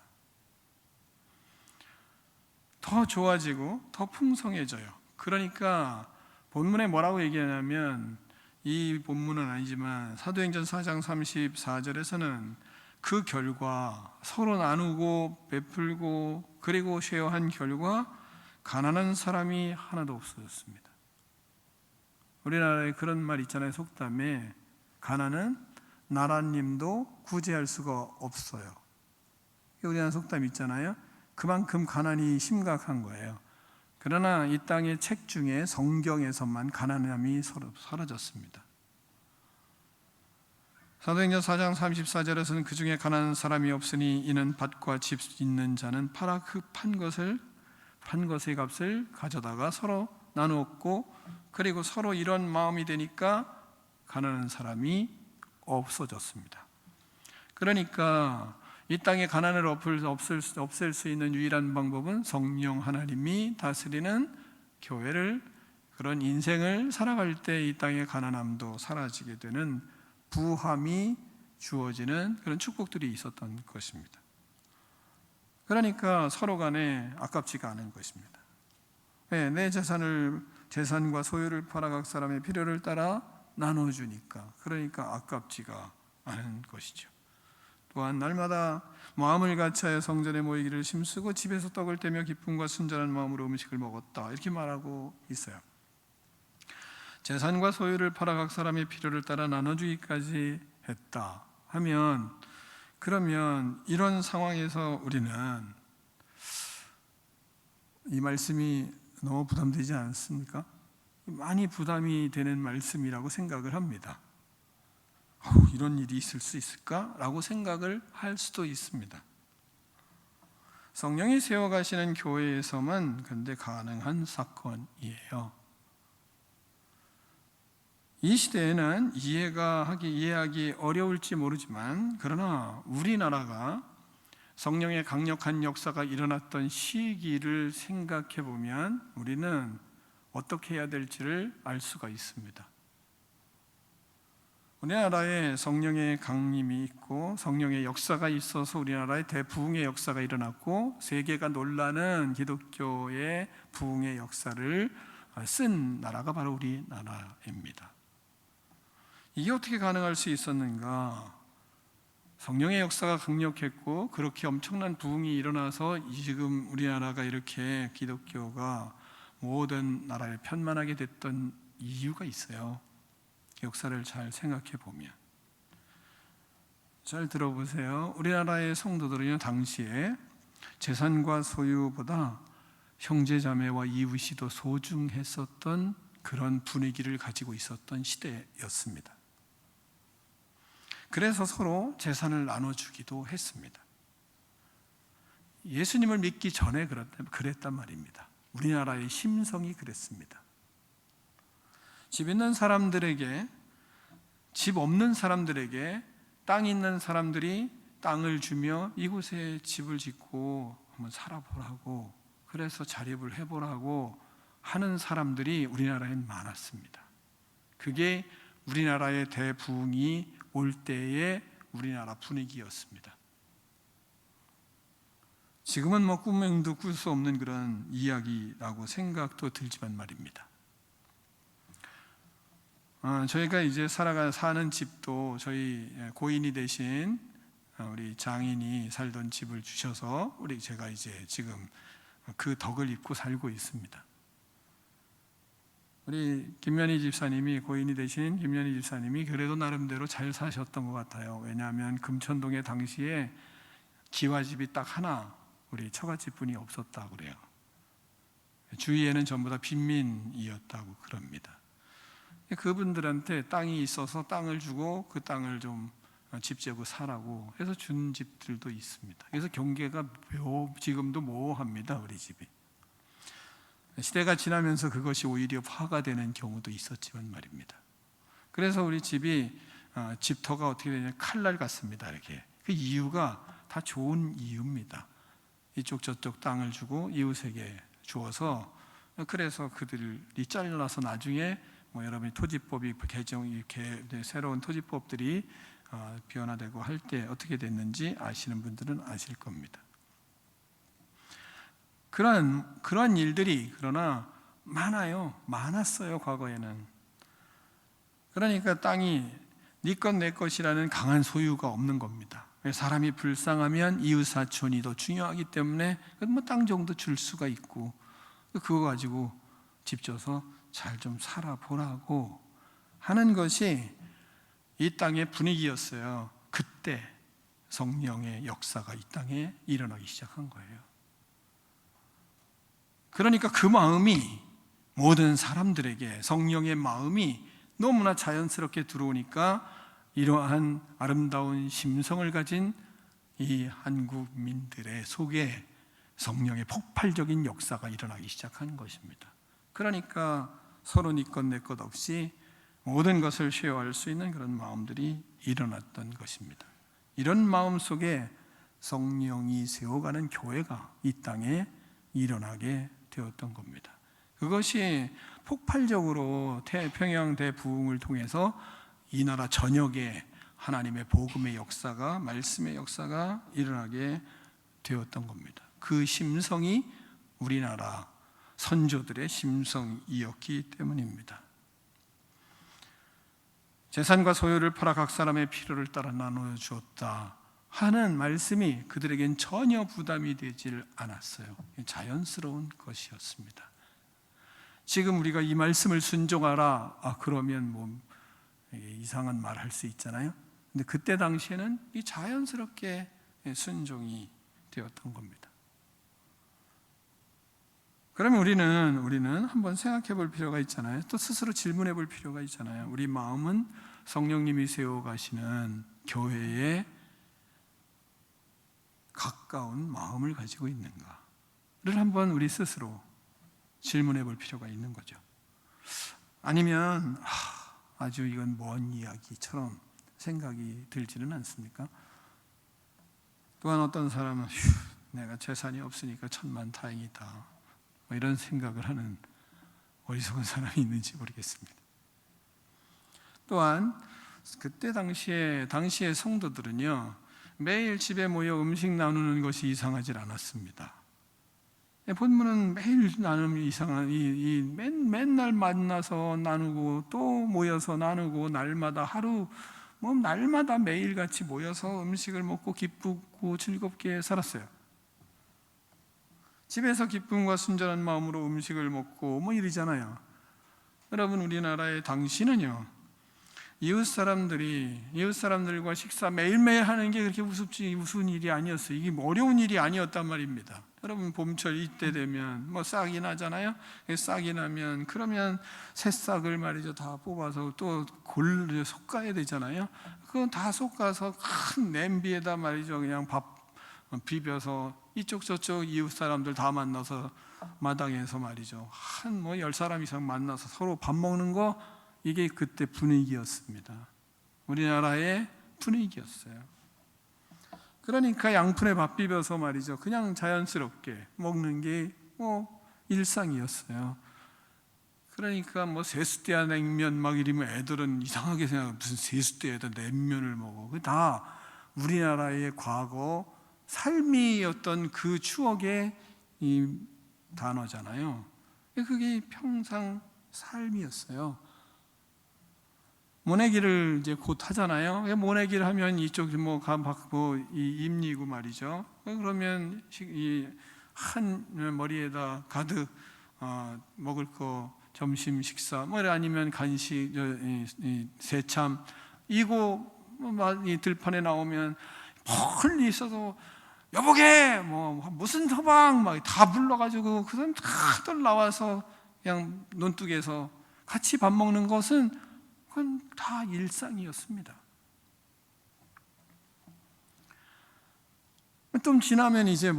더 좋아지고 더 풍성해져요. 그러니까 본문에 뭐라고 얘기하냐면 이 본문은 아니지만 사도행전 4장 34절에서는 그 결과 서로 나누고 베풀고 그리고 쉐어한 결과 가난한 사람이 하나도 없어졌습니다. 우리나라에 그런 말 있잖아요. 속담에 가난은 나라님도 구제할 수가 없어요. 우리나라 속담 있잖아요. 그만큼 가난이 심각한 거예요. 그러나 이 땅의 책 중에 성경에서만 가난함이 사라졌습니다. 사도행전 4장 34절에서는 그 중에 가난한 사람이 없으니 이는 밭과 집 있는 자는 팔아 그 판 것의 값을 가져다가 서로 나누었고 그리고 서로 이런 마음이 되니까 가난한 사람이 없어졌습니다. 그러니까 이 땅의 가난을 없앨 수 있는 유일한 방법은 성령 하나님이 다스리는 교회를, 그런 인생을 살아갈 때 이 땅의 가난함도 사라지게 되는 부함이 주어지는 그런 축복들이 있었던 것입니다. 그러니까 서로 간에 아깝지가 않은 것입니다. 내 재산과 소유를 팔아 각 사람의 필요를 따라 나눠주니까, 그러니까 아깝지가 않은 것이죠. 또한 날마다 마음을 같이하여 성전에 모이기를 힘쓰고 집에서 떡을 떼며 기쁨과 순전한 마음으로 음식을 먹었다, 이렇게 말하고 있어요. 재산과 소유를 팔아 각 사람의 필요를 따라 나눠주기까지 했다 하면, 그러면 이런 상황에서 우리는 이 말씀이 너무 부담되지 않습니까? 많이 부담이 되는 말씀이라고 생각을 합니다. 이런 일이 있을 수 있을까? 라고 생각을 할 수도 있습니다. 성령이 세워가시는 교회에서만 근데 가능한 사건이에요. 이 시대에는 이해하기 어려울지 모르지만, 그러나 우리나라가 성령의 강력한 역사가 일어났던 시기를 생각해 보면 우리는 어떻게 해야 될지를 알 수가 있습니다. 우리나라에 성령의 강림이 있고 성령의 역사가 있어서 우리나라에 대부흥의 역사가 일어났고 세계가 놀라는 기독교의 부흥의 역사를 쓴 나라가 바로 우리나라입니다. 이게 어떻게 가능할 수 있었는가? 성령의 역사가 강력했고 그렇게 엄청난 부흥이 일어나서 지금 우리나라가 이렇게 기독교가 모든 나라에 편만하게 됐던 이유가 있어요. 역사를 잘 생각해 보면. 잘 들어보세요. 우리나라의 성도들은 당시에 재산과 소유보다 형제자매와 이웃이 더 소중했었던 그런 분위기를 가지고 있었던 시대였습니다. 그래서 서로 재산을 나눠주기도 했습니다. 예수님을 믿기 전에 그랬단 말입니다. 우리나라의 심성이 그랬습니다. 집 있는 사람들에게, 집 없는 사람들에게 땅 있는 사람들이 땅을 주며 이곳에 집을 짓고 한번 살아보라고, 그래서 자립을 해보라고 하는 사람들이 우리나라엔 많았습니다. 그게 우리나라의 대부흥이 올 때의 우리나라 분위기였습니다. 지금은 꿈도 꿀 수 없는 그런 이야기라고 생각도 들지만 말입니다. 저희가 이제 사는 집도 저희 고인이 되신 우리 장인이 살던 집을 주셔서 제가 이제 지금 그 덕을 입고 살고 있습니다. 우리 김면희 집사님이, 고인이 되신 김면희 집사님이 그래도 나름대로 잘 사셨던 것 같아요. 왜냐하면 금천동에 당시에 기와집이 딱 하나, 우리 처갓집분이 없었다고 그래요. 주위에는 전부 다 빈민이었다고 그럽니다. 그분들한테 땅이 있어서 땅을 주고 그 땅을 좀 집 지고 사라고 해서 준 집들도 있습니다. 그래서 경계가 지금도 모호합니다, 우리 집이. 시대가 지나면서 그것이 오히려 화가 되는 경우도 있었지만 말입니다. 그래서 우리 집이 집터가 어떻게 되냐, 칼날 같습니다. 이렇게. 그 이유가 다 좋은 이유입니다. 이쪽 저쪽 땅을 주고 이웃에게 주어서, 그래서 그들이 잘라서 나중에 여러분이 토지법이 새로운 토지법들이 변화되고 할 때 어떻게 됐는지 아시는 분들은 아실 겁니다. 그런 일들이 그러나 많았어요. 과거에는. 그러니까 땅이 네 것 내 것이라는 강한 소유가 없는 겁니다. 사람이 불쌍하면 이웃사촌이 더 중요하기 때문에 뭐 땅 정도 줄 수가 있고 그거 가지고 집 져서 잘 좀 살아보라고 하는 것이 이 땅의 분위기였어요. 그때 성령의 역사가 이 땅에 일어나기 시작한 거예요. 그러니까 그 마음이 모든 사람들에게 성령의 마음이 너무나 자연스럽게 들어오니까 이러한 아름다운 심성을 가진 이 한국민들의 속에 성령의 폭발적인 역사가 일어나기 시작한 것입니다. 그러니까 서로 네 것 내 것 없이 모든 것을 쉐어할 수 있는 그런 마음들이 일어났던 것입니다. 이런 마음 속에 성령이 세워가는 교회가 이 땅에 일어나게 되었던 겁니다. 그것이 폭발적으로 태평양 대부흥을 통해서 이 나라 전역에 하나님의 복음의 역사가, 말씀의 역사가 일어나게 되었던 겁니다. 그 심성이 우리나라 선조들의 심성이었기 때문입니다. 재산과 소유를 팔아 각 사람의 필요를 따라 나누어 주었다 하는 말씀이 그들에겐 전혀 부담이 되질 않았어요. 자연스러운 것이었습니다. 지금 우리가 이 말씀을 순종하라, 그러면 뭐 이상한 말 할 수 있잖아요. 근데 그때 당시에는 이 자연스럽게 순종이 되었던 겁니다. 그러면 우리는 한번 생각해 볼 필요가 있잖아요. 또 스스로 질문해 볼 필요가 있잖아요. 우리 마음은 성령님이 세워 가시는 교회에 가까운 마음을 가지고 있는가를 한번 우리 스스로 질문해 볼 필요가 있는 거죠. 아니면 아주 이건 먼 이야기처럼 생각이 들지는 않습니까? 또한 어떤 사람은 내가 재산이 없으니까 천만다행이다, 뭐 이런 생각을 하는 어리석은 사람이 있는지 모르겠습니다. 또한 그때 당시에 성도들은요, 매일 집에 모여 음식 나누는 것이 이상하지 않았습니다. 본문은 매일 나누면 이상한 맨날 만나서 나누고 또 모여서 나누고 날마다 날마다 매일같이 모여서 음식을 먹고 기쁘고 즐겁게 살았어요. 집에서 기쁨과 순전한 마음으로 음식을 먹고 뭐 이러잖아요. 여러분, 우리나라의 당시는요, 이웃 사람들과 식사 매일매일 하는 게 그렇게 우스운 일이 아니었어요. 이게 어려운 일이 아니었단 말입니다. 여러분, 봄철 이때 되면 뭐 싹이 나잖아요. 싹이 나면 그러면 새싹을 말이죠, 다 뽑아서 또 솎아야 되잖아요. 그건 다 솎아서 큰 냄비에다 말이죠, 그냥 밥 비벼서 이쪽 저쪽 이웃 사람들 다 만나서 마당에서 말이죠, 한 10사람 이상 만나서 서로 밥 먹는 거, 이게 그때 분위기였습니다. 우리나라의 분위기였어요. 그러니까 양푼에 밥 비벼서 말이죠, 그냥 자연스럽게 먹는 게 일상이었어요. 그러니까 세숫대야 냉면 막 이러면 애들은 이상하게 생각해요. 무슨 세숫대에다 냉면을 먹어. 그게 다 우리나라의 과거 삶이었던 그 추억의 이 단어잖아요. 그게 평상 삶이었어요. 모내기를 이제 곧 하잖아요. 모내기를 하면 이쪽 임리고 말이죠. 그러면 이 한 머리에다 가득 먹을 거, 점심 식사, 아니면 간식, 새참, 이거 이 들판에 나오면 멀리 있어도 여보게 무슨 서방 막 다 불러가지고 그 사람 다들 나와서 그냥 논둑에서 같이 밥 먹는 것은 그건 다 일상이었습니다. 좀 지나면 이제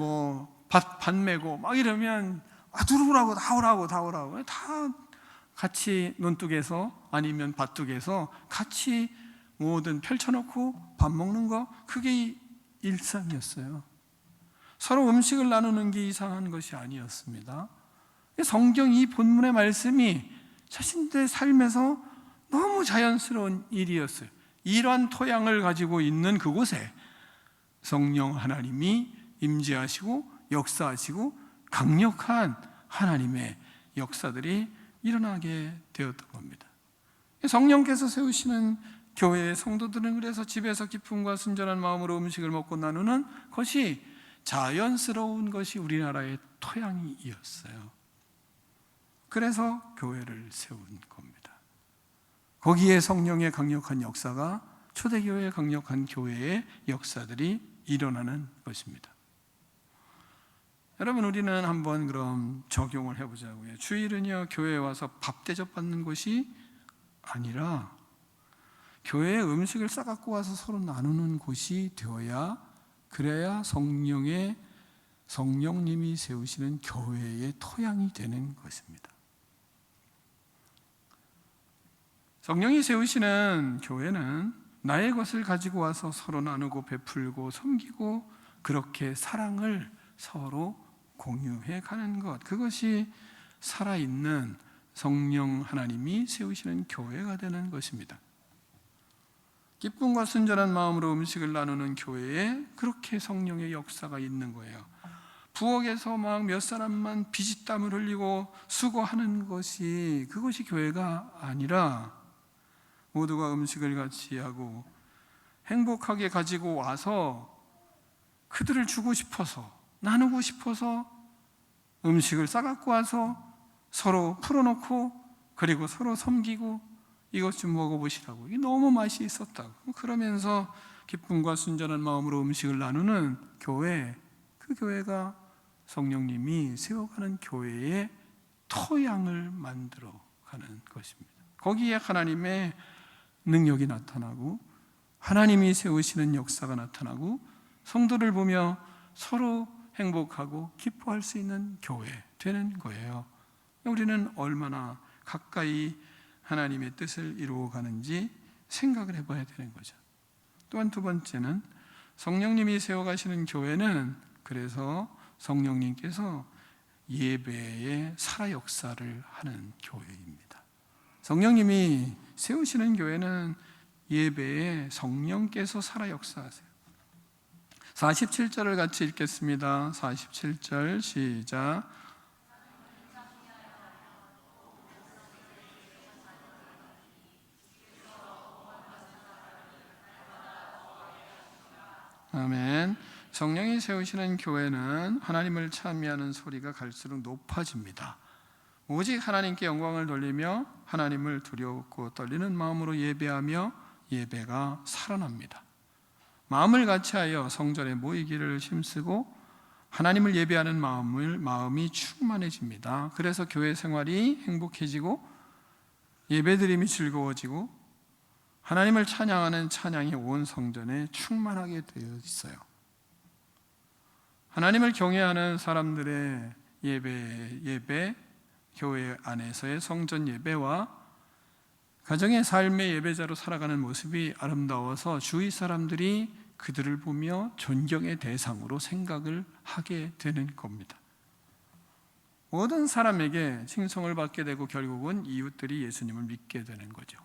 밭 메고 막 이러면 들어오라고 다 오라고 다 같이 논둑에서 아니면 밭둑에서 같이 뭐든 펼쳐놓고 밥 먹는 거, 그게 일상이었어요. 서로 음식을 나누는 게 이상한 것이 아니었습니다. 성경 이 본문의 말씀이 자신들의 삶에서 너무 자연스러운 일이었어요. 이러한 토양을 가지고 있는 그곳에 성령 하나님이 임재하시고 역사하시고 강력한 하나님의 역사들이 일어나게 되었던 겁니다. 성령께서 세우시는 교회의 성도들은 그래서 집에서 기쁨과 순전한 마음으로 음식을 먹고 나누는 것이 자연스러운 것이 우리나라의 토양이었어요. 그래서 교회를 세운 겁니다. 거기에 성령의 강력한 역사가 초대교회의 강력한 교회의 역사들이 일어나는 것입니다. 여러분, 우리는 한번 그럼 적용을 해보자고요. 주일은요, 교회에 와서 밥 대접받는 것이 아니라 교회에 음식을 싸갖고 와서 서로 나누는 곳이 되어야, 그래야 성령님이 세우시는 교회의 토양이 되는 것입니다. 성령이 세우시는 교회는 나의 것을 가지고 와서 서로 나누고 베풀고 섬기고 그렇게 사랑을 서로 공유해 가는 것, 그것이 살아있는 성령 하나님이 세우시는 교회가 되는 것입니다. 기쁨과 순전한 마음으로 음식을 나누는 교회에 그렇게 성령의 역사가 있는 거예요. 부엌에서 막 몇 사람만 피지땀을 흘리고 수고하는 것이, 그것이 교회가 아니라 모두가 음식을 같이 하고 행복하게 가지고 와서 그들을 주고 싶어서, 나누고 싶어서 음식을 싸갖고 와서 서로 풀어놓고 그리고 서로 섬기고 이것 좀 먹어보시라고, 이게 너무 맛이 있었다고 그러면서 기쁨과 순전한 마음으로 음식을 나누는 교회, 그 교회가 성령님이 세워가는 교회의 토양을 만들어 가는 것입니다. 거기에 하나님의 능력이 나타나고 하나님이 세우시는 역사가 나타나고 성도를 보며 서로 행복하고 기뻐할 수 있는 교회 되는 거예요. 우리는 얼마나 가까이 하나님의 뜻을 이루어가는지 생각을 해봐야 되는 거죠. 또한 두 번째는 성령님이 세워가시는 교회는 그래서 성령님께서 예배의 살아 역사를 하는 교회입니다. 성령님이 세우시는 교회는 예배에 성령께서 살아 역사하세요. 47절을 같이 읽겠습니다. 47절 시작. 아멘. 성령이 세우시는 교회는 하나님을 찬미하는 소리가 갈수록 높아집니다. 오직 하나님께 영광을 돌리며 하나님을 두렵고 떨리는 마음으로 예배하며 예배가 살아납니다. 마음을 같이하여 성전에 모이기를 힘쓰고 하나님을 예배하는 마음이 충만해집니다. 그래서 교회 생활이 행복해지고 예배드림이 즐거워지고 하나님을 찬양하는 찬양이 온 성전에 충만하게 되어 있어요. 하나님을 경외하는 사람들의 예배, 교회 안에서의 성전 예배와 가정의 삶의 예배자로 살아가는 모습이 아름다워서 주위 사람들이 그들을 보며 존경의 대상으로 생각을 하게 되는 겁니다. 모든 사람에게 칭송을 받게 되고 결국은 이웃들이 예수님을 믿게 되는 거죠.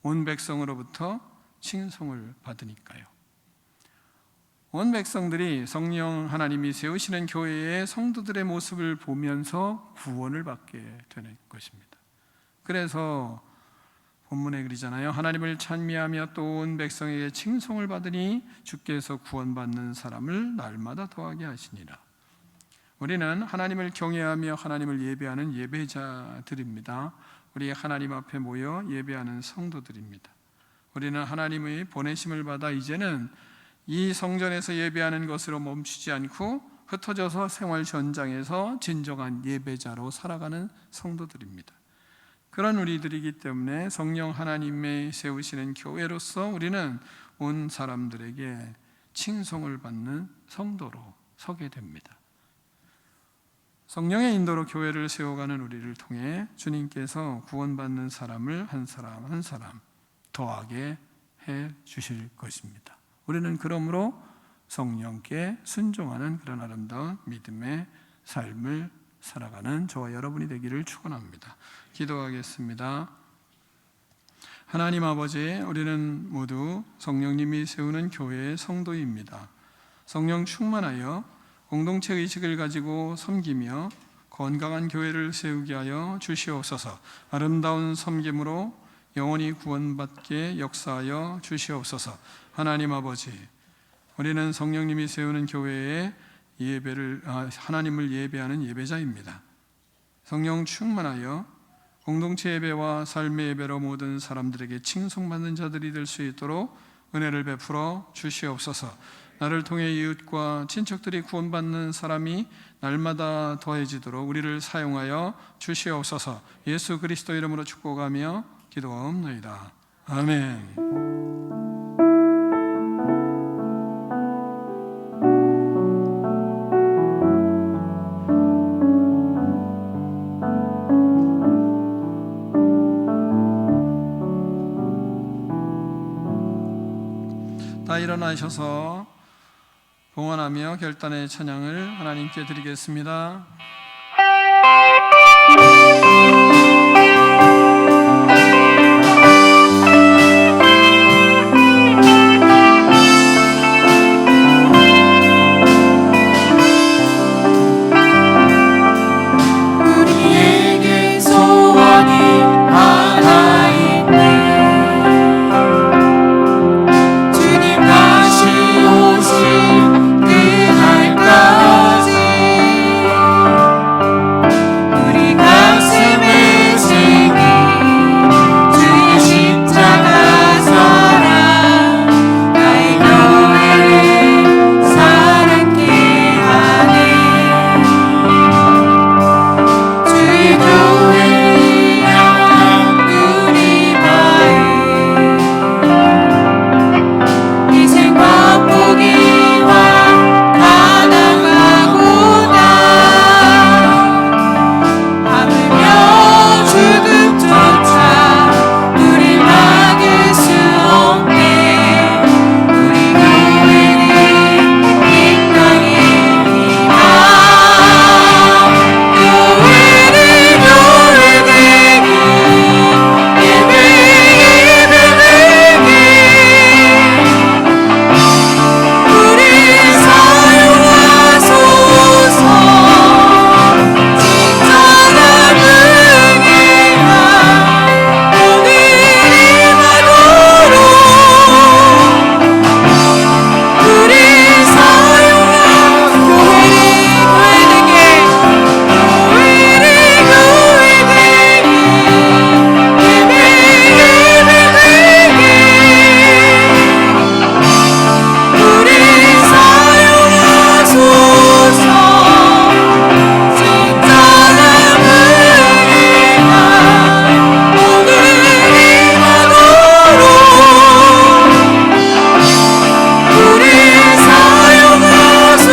온 백성으로부터 칭송을 받으니까요. 온 백성들이 성령 하나님이 세우시는 교회의 성도들의 모습을 보면서 구원을 받게 되는 것입니다. 그래서 본문에 그러잖아요. 하나님을 찬미하며 또 온 백성에게 칭송을 받으니 주께서 구원받는 사람을 날마다 더하게 하시니라. 우리는 하나님을 경외하며 하나님을 예배하는 예배자들입니다. 우리 하나님 앞에 모여 예배하는 성도들입니다. 우리는 하나님의 보내심을 받아 이제는 이 성전에서 예배하는 것으로 멈추지 않고 흩어져서 생활 현장에서 진정한 예배자로 살아가는 성도들입니다. 그런 우리들이기 때문에 성령 하나님의 세우시는 교회로서 우리는 온 사람들에게 칭송을 받는 성도로 서게 됩니다. 성령의 인도로 교회를 세워가는 우리를 통해 주님께서 구원받는 사람을 한 사람 한 사람 더하게 해 주실 것입니다. 우리는 그러므로 성령께 순종하는 그런 아름다운 믿음의 삶을 살아가는 저와 여러분이 되기를 축원합니다. 기도하겠습니다. 하나님 아버지, 우리는 모두 성령님이 세우는 교회의 성도입니다. 성령 충만하여 공동체 의식을 가지고 섬기며 건강한 교회를 세우게 하여 주시옵소서. 아름다운 섬김으로 영원히 구원받게 역사하여 주시옵소서. 하나님 아버지, 우리는 성령님이 세우는 교회에 하나님을 예배하는 예배자입니다. 성령 충만하여 공동체 예배와 삶의 예배로 모든 사람들에게 칭송받는 자들이 될 수 있도록 은혜를 베풀어 주시옵소서. 나를 통해 이웃과 친척들이 구원받는 사람이 날마다 더해지도록 우리를 사용하여 주시옵소서. 예수 그리스도 이름으로 축복하며 기도하옵나이다. 아멘. 다 일어나셔서 봉헌하며 결단의 찬양을 하나님께 드리겠습니다. 우리에게 소원이 하나 있네. 주님 다시 오실 그날까지 우리 가슴에 새긴 주의 십자가 사랑 나의 교회를 사랑케 하네. 주의 교회를 향한 우리 마음 희생과 포기와 가난하구나. 하물며 죽음조차 우리 막을 수 없네. 우리 교회는 이 땅입니다. 교회는 교회되기 예배 예배되기 우리 사용하소서. 진정한 은혜가 오늘이 가도록 우리 사용하소서. 교회는 교회되게 교회는 교회되기 예배 예배되기 우리 사용하소서. 진정한 은혜가 오늘이 가도록 우리 사용하소서.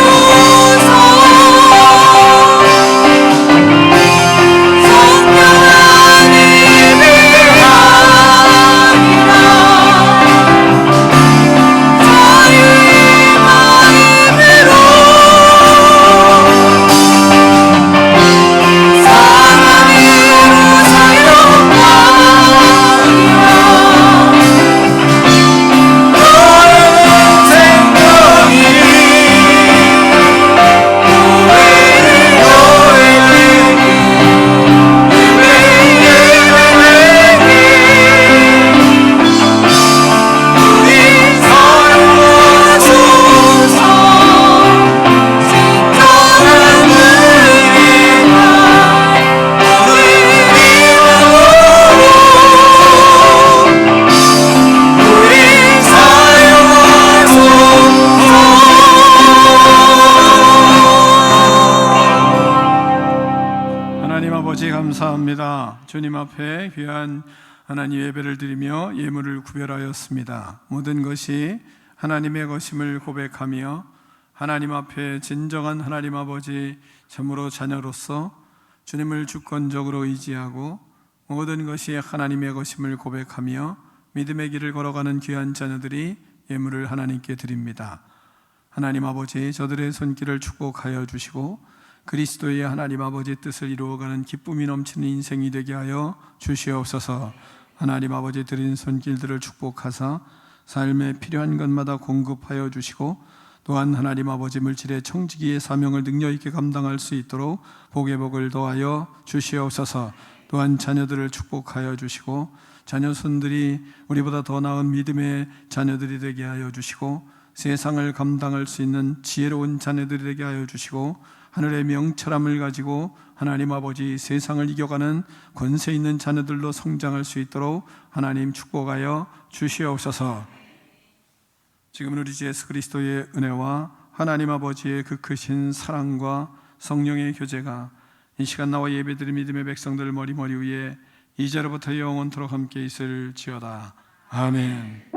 성령한 예배하리라. 자유의 마음으로 사랑으로 사용하리라. 너의 생명이 교회를 교회되기 예배 예배되기 우리 사용하소서. 진정한 은혜가 오늘이 가도록 우리 사용하소서. 하나님 아버지 감사합니다. 주님 앞에 귀한 하나님 예배를 드리며 예물을 구별하였습니다. 모든 것이 하나님의 것임을 고백하며 하나님 앞에 진정한 하나님 아버지 참으로 자녀로서 주님을 주권적으로 의지하고 모든 것이 하나님의 것임을 고백하며 믿음의 길을 걸어가는 귀한 자녀들이 예물을 하나님께 드립니다. 하나님 아버지, 저들의 손길을 축복하여 주시고 그리스도의 하나님 아버지 뜻을 이루어가는 기쁨이 넘치는 인생이 되게 하여 주시옵소서. 하나님 아버지 드린 손길들을 축복하사 삶에 필요한 것마다 공급하여 주시고 또한 하나님 아버지 물질의 청지기의 사명을 능력 있게 감당할 수 있도록 복의 복을 더하여 주시옵소서. 또한 자녀들을 축복하여 주시고 자녀 손들이 우리보다 더 나은 믿음의 자녀들이 되게 하여 주시고 세상을 감당할 수 있는 지혜로운 자녀들이 되게 하여 주시고 하늘의 명철함을 가지고 하나님 아버지 세상을 이겨가는 권세 있는 자녀들로 성장할 수 있도록 하나님 축복하여 주시옵소서. 지금은 우리 주 예수 그리스도의 은혜와 하나님 아버지의 그 크신 사랑과 성령의 교제가 이 시간 나와 예배드린 믿음의 백성들 머리 위에 이제로부터 영원토록 함께 있을지어다. 아멘.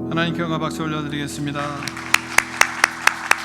하나님께 영광 박수 올려드리겠습니다.